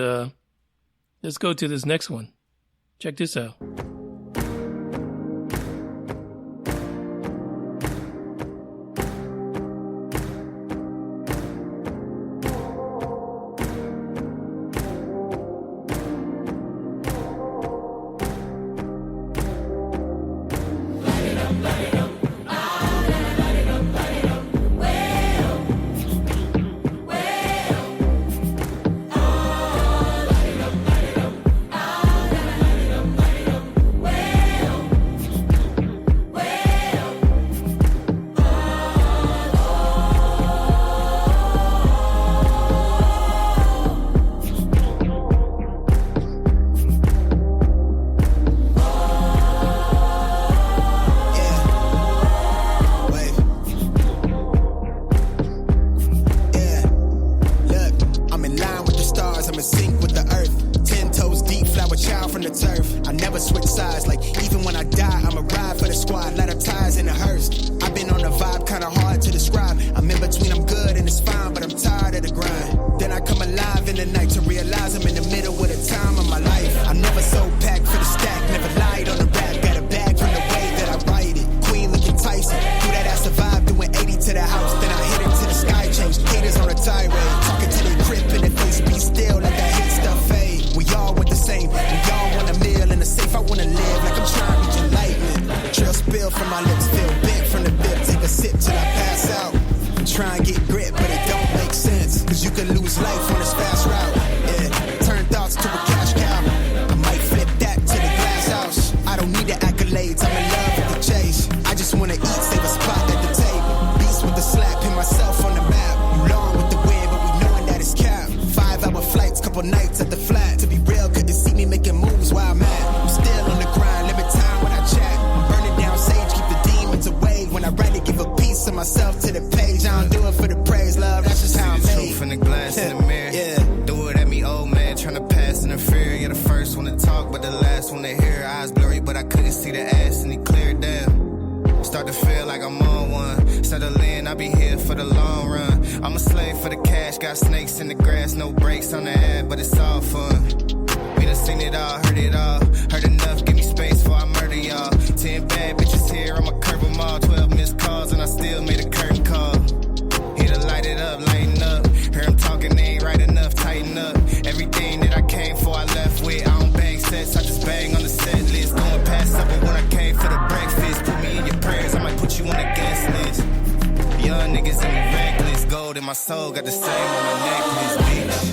let's go to this next one. Check this out. While I'm at, I'm still on the grind, limit time when I chat. I'm burning down to myself to the page. I don't do it for the praise, love. That's just how I'm made. Truth in the glass in the mirror. Yeah. Do it at me, old man, tryna pass in the fear. You're the first one to talk, but the last one to hear. Eyes blurry, but I couldn't see the ass, and he cleared down. Start to feel like I'm on one. Settle in, I'll be here for the long run. I'm a slave for the cash, got snakes in the grass, no brakes on the ad, but it's all fun. We done seen it all, heard enough, give me space before I murder y'all. 10 bad bitches here, I'ma curb them all. 12 missed calls, and I still made a curtain call. Here to light it up, lighten up. Hear him talking, they ain't right enough, tighten up. Everything that I came for, I left with. I don't bang sets, I just bang on the set list. Going past supper when I came for the breakfast. Put me in your prayers, I might put you on the guest list. Young niggas in me reckless. Gold in my soul, got the same on my necklace, bitch.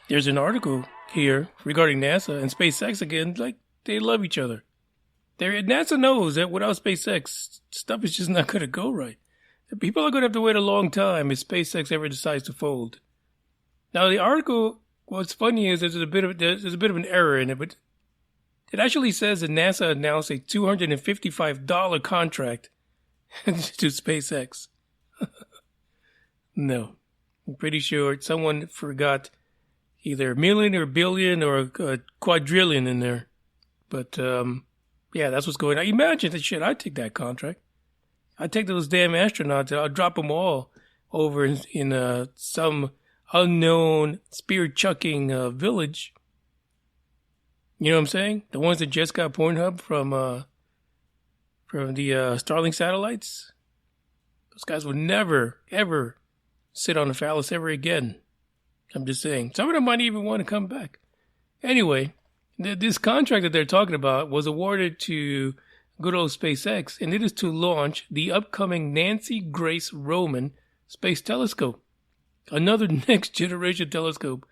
There's an article here regarding NASA and SpaceX again. Like, they love each other. NASA knows that without SpaceX, stuff is just not going to go right. People are going to have to wait a long time if SpaceX ever decides to fold. Now, the article, what's funny is there's a bit of an error in it, but it actually says that NASA announced a $255 contract to SpaceX. No, I'm pretty sure someone forgot either a million or a billion or a quadrillion in there. But, yeah, that's what's going on. Imagine that shit. I'd take that contract. I'd take those damn astronauts and I'll drop them all over in some unknown spear-chucking village. You know what I'm saying? The ones that just got Pornhub from the Starlink satellites. Those guys would never, ever sit on a phallus ever again. I'm just saying. Some of them might even want to come back. Anyway, this contract that they're talking about was awarded to good old SpaceX, and it is to launch the upcoming Nancy Grace Roman Space Telescope, another next-generation telescope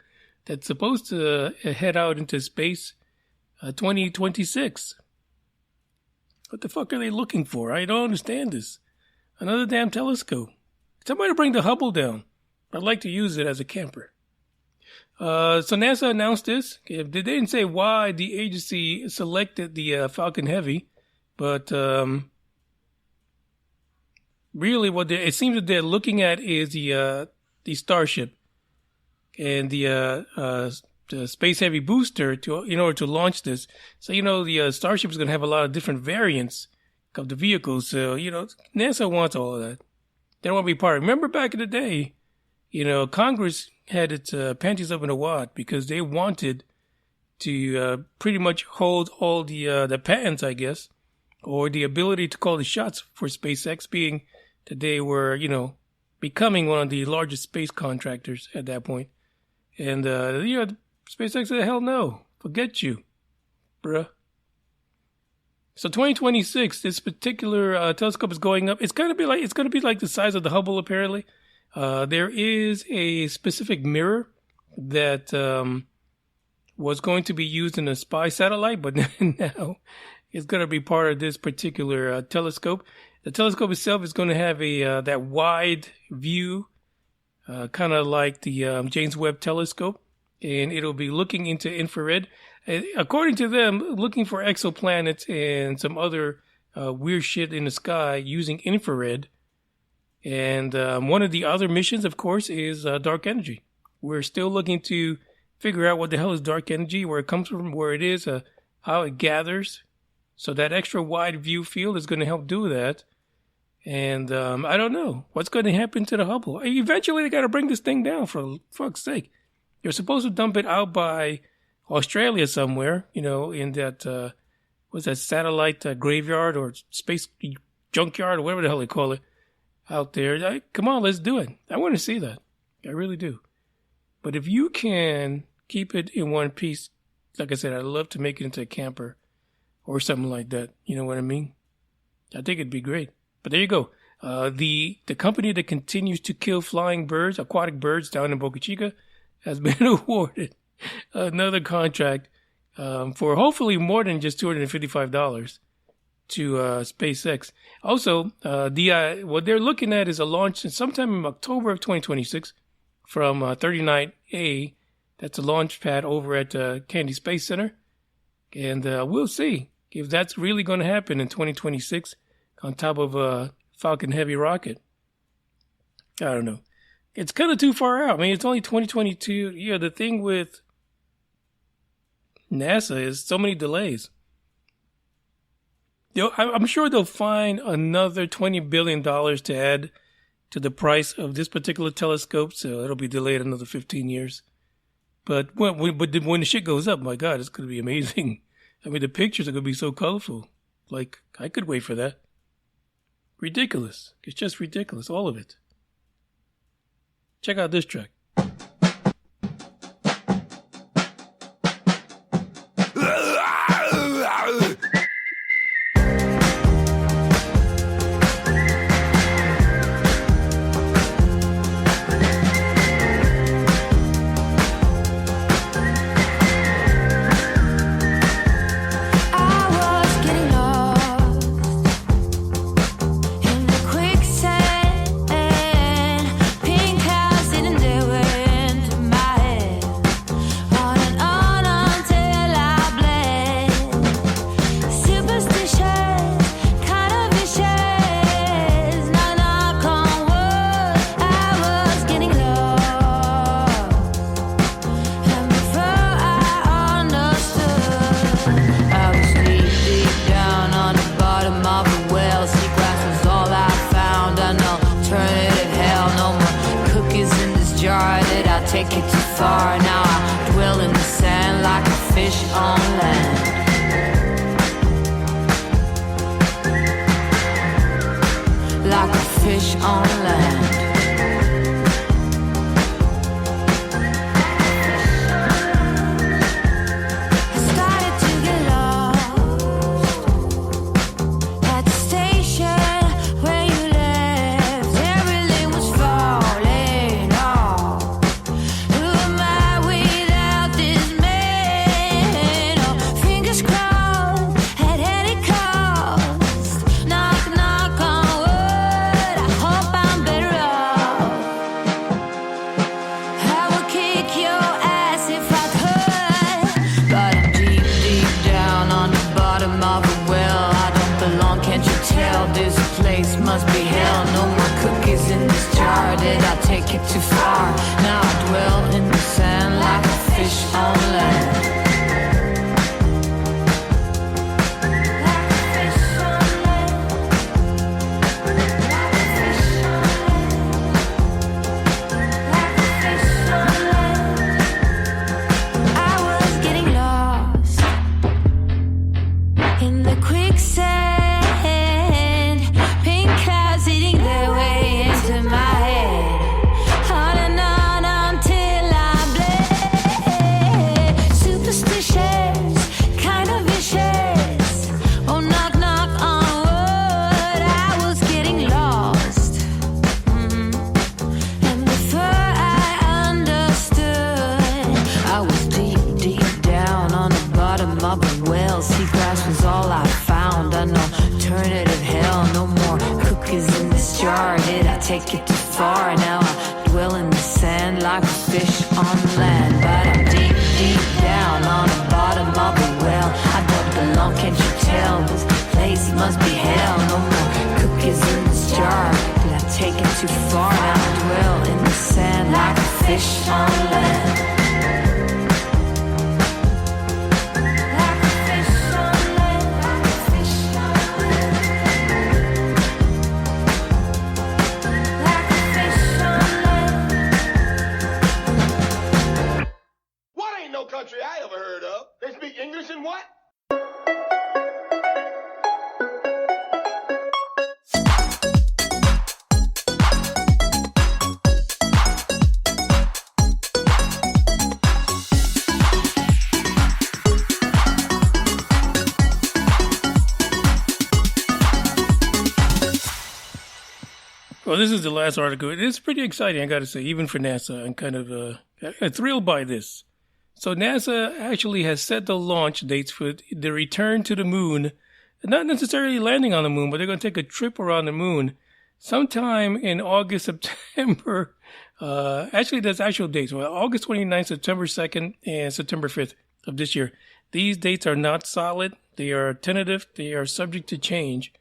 that's supposed to head out into space 2026. What the fuck are they looking for? I don't understand this. Another damn telescope. Somebody bring the Hubble down. I'd like to use it as a camper. So NASA announced this. They didn't say why the agency selected the Falcon Heavy, but really what it seems that they're looking at is the Starship and the Space Heavy booster in order to launch this. So the Starship is going to have a lot of different variants of the vehicles. So NASA wants all of that. They don't want to be part of it. Remember back in the day, Congress had its panties up in a wad because they wanted to pretty much hold all the patents, I guess, or the ability to call the shots for SpaceX, being that they were, becoming one of the largest space contractors at that point. And, SpaceX said, hell no, forget you, bruh. So 2026, this particular telescope is going up. It's going to be like the size of the Hubble, apparently. There is a specific mirror that was going to be used in a spy satellite, but now it's going to be part of this particular telescope. The telescope itself is going to have that wide view, kind of like the James Webb Telescope, and it'll be looking into infrared. According to them, looking for exoplanets and some other weird shit in the sky using infrared. And one of the other missions, of course, is dark energy. We're still looking to figure out what the hell is dark energy, where it comes from, where it is, how it gathers. So that extra wide view field is going to help do that. And I don't know what's going to happen to the Hubble. Eventually, they got to bring this thing down, for fuck's sake. You're supposed to dump it out by Australia somewhere, in that, what's that, satellite graveyard or space junkyard or whatever the hell they call it out there. Come on, let's do it. I want to see that. I really do. But if you can keep it in one piece, like I said, I'd love to make it into a camper or something like that. You know what I mean? I think it'd be great. But there you go. The company that continues to kill flying birds, aquatic birds down in Boca Chica, has been awarded another contract for hopefully more than just $255 to SpaceX. Also, what they're looking at is a launch sometime in October of 2026 from 39A. That's a launch pad over at Kennedy Space Center. And we'll see if that's really going to happen in 2026 on top of a Falcon Heavy rocket. I don't know. It's kind of too far out. I mean, it's only 2022. Yeah, the thing with NASA is so many delays. I'm sure they'll find another $20 billion to add to the price of this particular telescope, so it'll be delayed another 15 years. But when the shit goes up, my God, it's going to be amazing. I mean, the pictures are going to be so colorful. Like, I could wait for that. Ridiculous. It's just ridiculous, all of it. Check out this track. Take it too far, now I dwell in the sand like a fish on land. Like a fish on land. I started to get lost at the station where you left. Everything was falling off. Who am I without this man? Oh, fingers crossed at any cost. Knock, knock on wood. I hope I'm better off. I would kick your ass if I could, but I'm deep, deep down on the bottom of a well. I don't belong, can't you tell? This place must be hell. No more cookies in this jar. Did I take it too far? Now I dwell in the sand like a fish on land. Like a fish on land. Like a fish on land. Like a fish on land. I was getting lost in the quicksand. Pink clouds eating their way into my head. On and on until I bled. Superstitious, kind of vicious. Oh, knock, knock on wood. I was getting lost. And before I understood, I was deep, deep down on the bottom of a well. Seagrass was all I found. I know alternative hell. No more cookies in this jar. Did I take it too far? Now I dwell in the sand like a fish on land. But I'm deep, deep down on the bottom of a well. I don't belong, can't you tell? This place must be hell. fish on land. Like a fish on land, like a fish on land. Like a fish on land. What ain't no country I ever heard of? They speak English and what? Well, this is the last article. It's pretty exciting, I got to say, even for NASA. I'm kind of thrilled by this. So NASA actually has set the launch dates for the return to the moon. Not necessarily landing on the moon, but they're going to take a trip around the moon sometime in August, September. Actually, that's actual dates. Well, August 29th, September 2nd, and September 5th of this year. These dates are not solid. They are tentative. They are subject to change.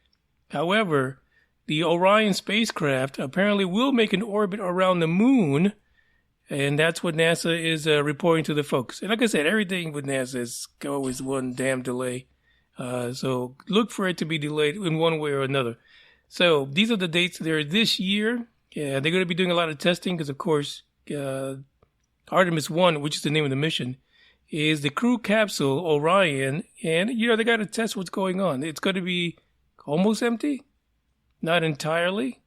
However, the Orion spacecraft apparently will make an orbit around the moon, and that's what NASA is reporting to the folks. And like I said, everything with NASA is always one damn delay. So look for it to be delayed in one way or another. So these are the dates there this year. Yeah, they're going to be doing a lot of testing because, of course, Artemis 1, which is the name of the mission, is the crew capsule Orion. And, they got to test what's going on. It's going to be almost empty. Not entirely.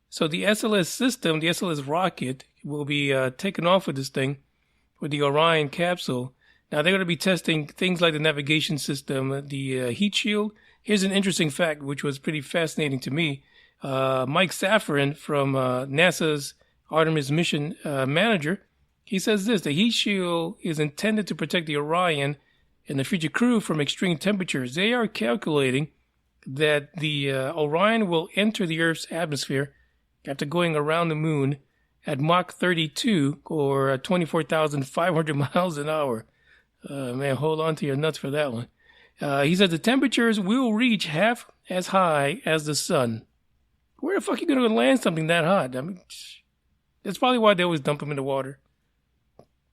So the SLS system, the SLS rocket, will be taken off with this thing, with the Orion capsule. Now they're going to be testing things like the navigation system, the heat shield. Here's an interesting fact, which was pretty fascinating to me. Mike Safran from NASA's Artemis mission manager, he says this: the heat shield is intended to protect the Orion and the future crew from extreme temperatures. They are calculating that the Orion will enter the Earth's atmosphere after going around the moon at Mach 32, or 24,500 miles an hour. Man, hold on to your nuts for that one. He said the temperatures will reach half as high as the sun. Where the fuck are you going to land something that hot? I mean, that's probably why they always dump them in the water.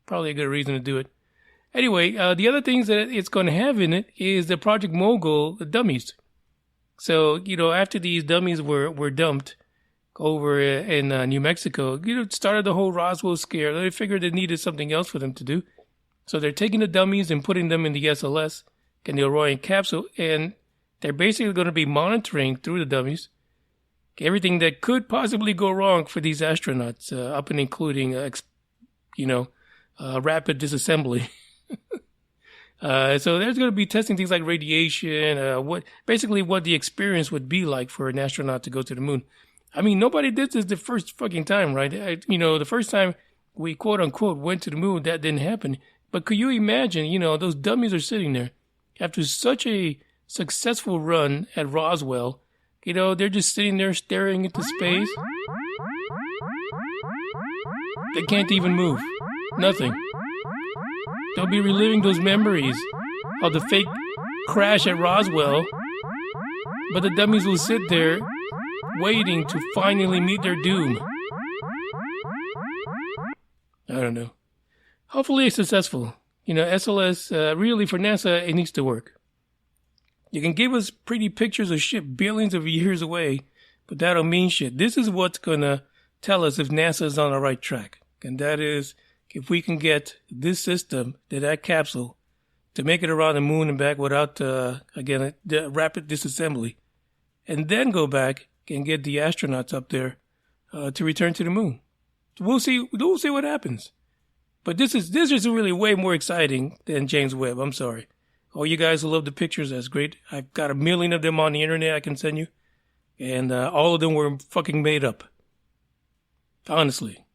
Probably a good reason to do it. Anyway, the other things that it's going to have in it is the Project Mogul dummies. So, after these dummies were dumped over in New Mexico, it started the whole Roswell scare. They figured they needed something else for them to do. So they're taking the dummies and putting them in the SLS and the Orion capsule, and they're basically going to be monitoring through the dummies everything that could possibly go wrong for these astronauts, up and including, rapid disassembly. So there's going to be testing things like radiation, what the experience would be like for an astronaut to go to the moon. I mean, nobody did this the first fucking time, right? The first time we quote unquote went to the moon, that didn't happen. But could you imagine, those dummies are sitting there after such a successful run at Roswell. They're just sitting there staring into space. They can't even move. Nothing. They'll be reliving those memories of the fake crash at Roswell, but the dummies will sit there waiting to finally meet their doom. I don't know. Hopefully it's successful. SLS, really for NASA, it needs to work. You can give us pretty pictures of shit billions of years away, but that don't mean shit. This is what's going to tell us if NASA is on the right track. And that is, if we can get this system, that capsule, to make it around the moon and back without, the rapid disassembly, and then go back and get the astronauts up there to return to the moon. We'll see what happens. But this is really way more exciting than James Webb. I'm sorry. All you guys who love the pictures, that's great. I've got 1 million of them on the internet I can send you. And all of them were fucking made up. Honestly.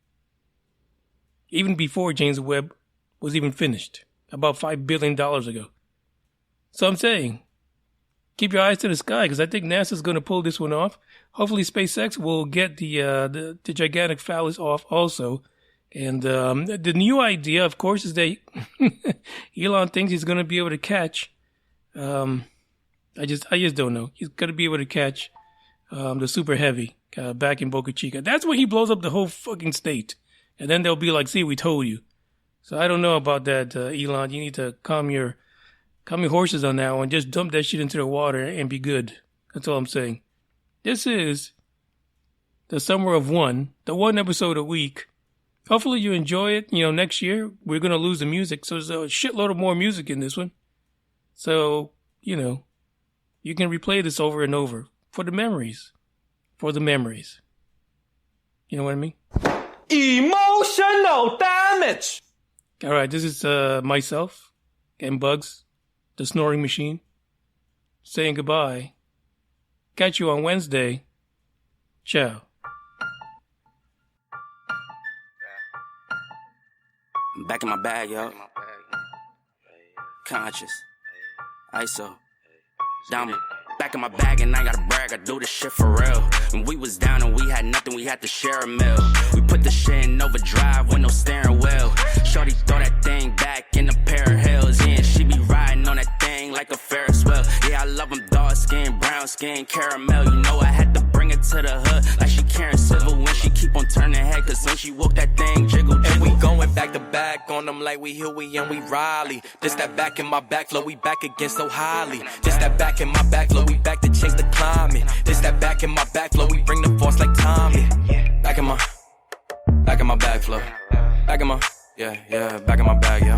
Even before James Webb was even finished. About $5 billion ago. So I'm saying, keep your eyes to the sky, because I think NASA's going to pull this one off. Hopefully SpaceX will get the gigantic phallus off also. And the new idea, of course, is that Elon thinks he's going to be able to catch. I just don't know. He's going to be able to catch the Super Heavy back in Boca Chica. That's when he blows up the whole fucking state. And then they'll be like, see, we told you. So I don't know about that, Elon. You need to calm your horses on that one. Just dump that shit into the water and be good. That's all I'm saying. This is the Summer of One, the one episode a week. Hopefully you enjoy it. You know, next year we're going to lose the music. So there's a shitload of more music in this one. So, you know, you can replay this over and over for the memories. For the memories. You know what I mean? Emotional damage! All right, this is myself and Bugs, the snoring machine, saying goodbye. Catch you on Wednesday. Ciao. I'm back in my bag, yo. Conscious. ISO. Diamond. Back in my bag and I gotta brag, I do this shit for real. When we was down and we had nothing, we had to share a meal. We put the shit in overdrive with no steering wheel. Shorty throw that thing back in a pair of heels. Yeah, and she be riding on that thing like a Ferris wheel. Yeah, I love them dark skin, brown skin, caramel. You know I had to bring it to the hood like she Karen Civil. When she keep on turning head, cause when she walk that thing jiggle, jiggle. And we going back to back on them like we Huey and we Riley. This that back in my back flow, we back again so highly. This that back in my back flow, we back to change the climate. This that back in my back flow, we bring the force like Tommy. Back in my back flow. Back in my, back in my bag, yeah.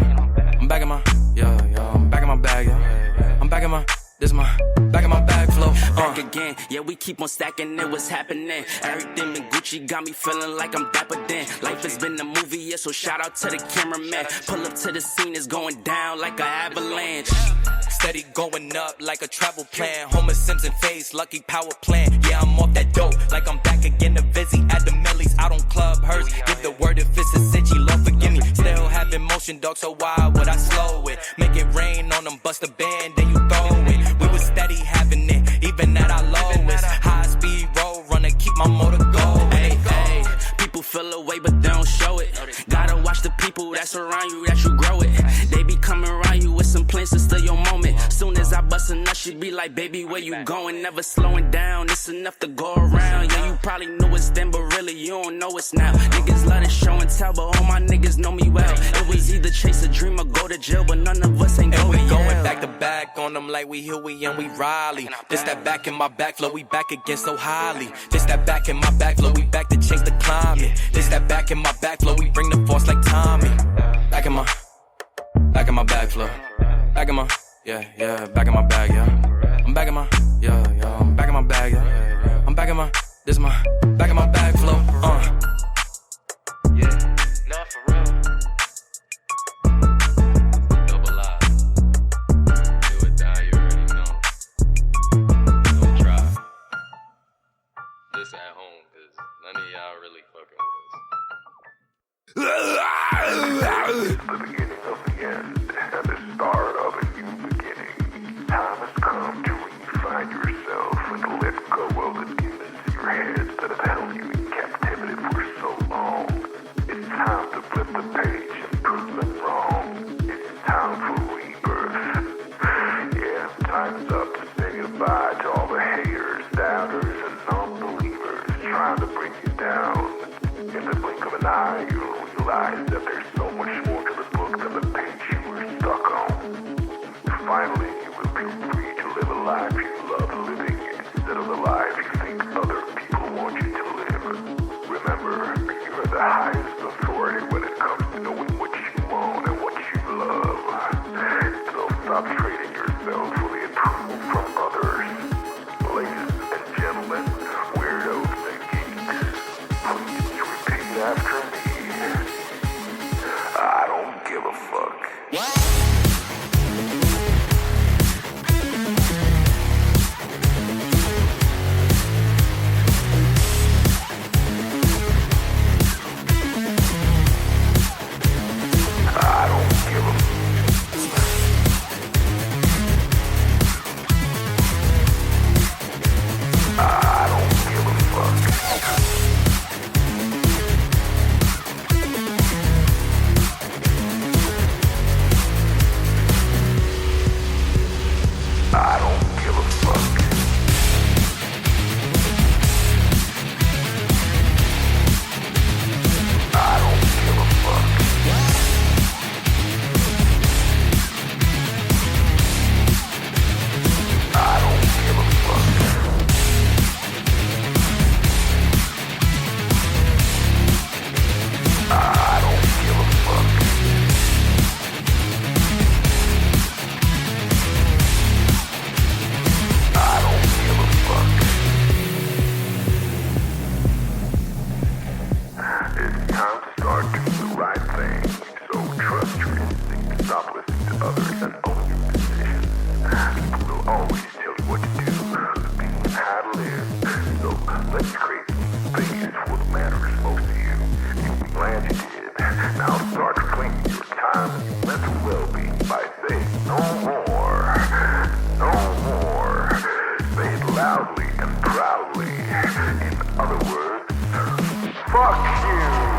I'm back in my, I'm back in my bag, yeah. I'm back in my, this is my, back in my bag flow. Back again, yeah, we keep on stacking it, what's happening? Everything in Gucci got me feeling like I'm dapper then. Life has been a movie, yeah, so shout out to the cameraman. Pull up to the scene, it's going down like an avalanche. Steady going up like a travel plan. Homer Simpson face, lucky power plant. Yeah, I'm off that dope like I'm back again to Vizzy. At the Millies, out on Club Hearst. Give the word if it's a city, Lord forgive me. Still having motion, dog, so why would I slow it? Make it rain on them, bust a band, then you throw it. We was steady having it, even at our lowest. High speed road runner, keep my motor going. Hey, hey, people feel away, but they don't show it. Gotta watch the people that surround you, that you grow it. They be coming around you with some plans to steal your moment. Soon as I bust a nut, she be like, baby, where you going? Never slowing down, it's enough to go around. Yeah, you probably knew it's then, but really you don't know it's now. Niggas love to show and tell, but all my niggas know me well. It was either chase a dream or go to jail, but none of us ain't going. And we going back to back on them like we Huey and we Riley. This that back in my back flow, we back again so highly. This that back in my back flow, we back to change the climate. This that back in my back flow, we bring the force like Tommy. Back in my back flow. Back in my, back in my bag, yeah. I'm back in my, I'm back in my bag, yeah. I'm back in my, this is my, back in my bag flow, Yeah, not for real. Double I. Do it, die, you already know. Don't try. This at home, cause none of y'all really fucking with us. The beginning of the end and the start of a new beginning. Time has come to refine yourself and let go of the demons in your head that have held you in captivity for so long. It's time to flip the page and prove them wrong. It's time for rebirth. Yeah, time's up to say goodbye to all the haters, doubters, and non-believers trying to bring you down. In the blink of an eye, you'll realize that there's so much more to the book than the page you were stuck on. Finally, you will be free to live a life you love living instead of the life you think other people want you to live. Remember, you are the highest authority when it comes to knowing what you want and what you love. So stop trading yourself for the approval from others. Ladies and gentlemen, weirdos and geeks, please repeat after me. I don't give a fuck. Let's create space what matters most to you. You'll be glad you did. Now start claiming your time and your mental well-being by saying no more. No more. Say it loudly and proudly. In other words, fuck you.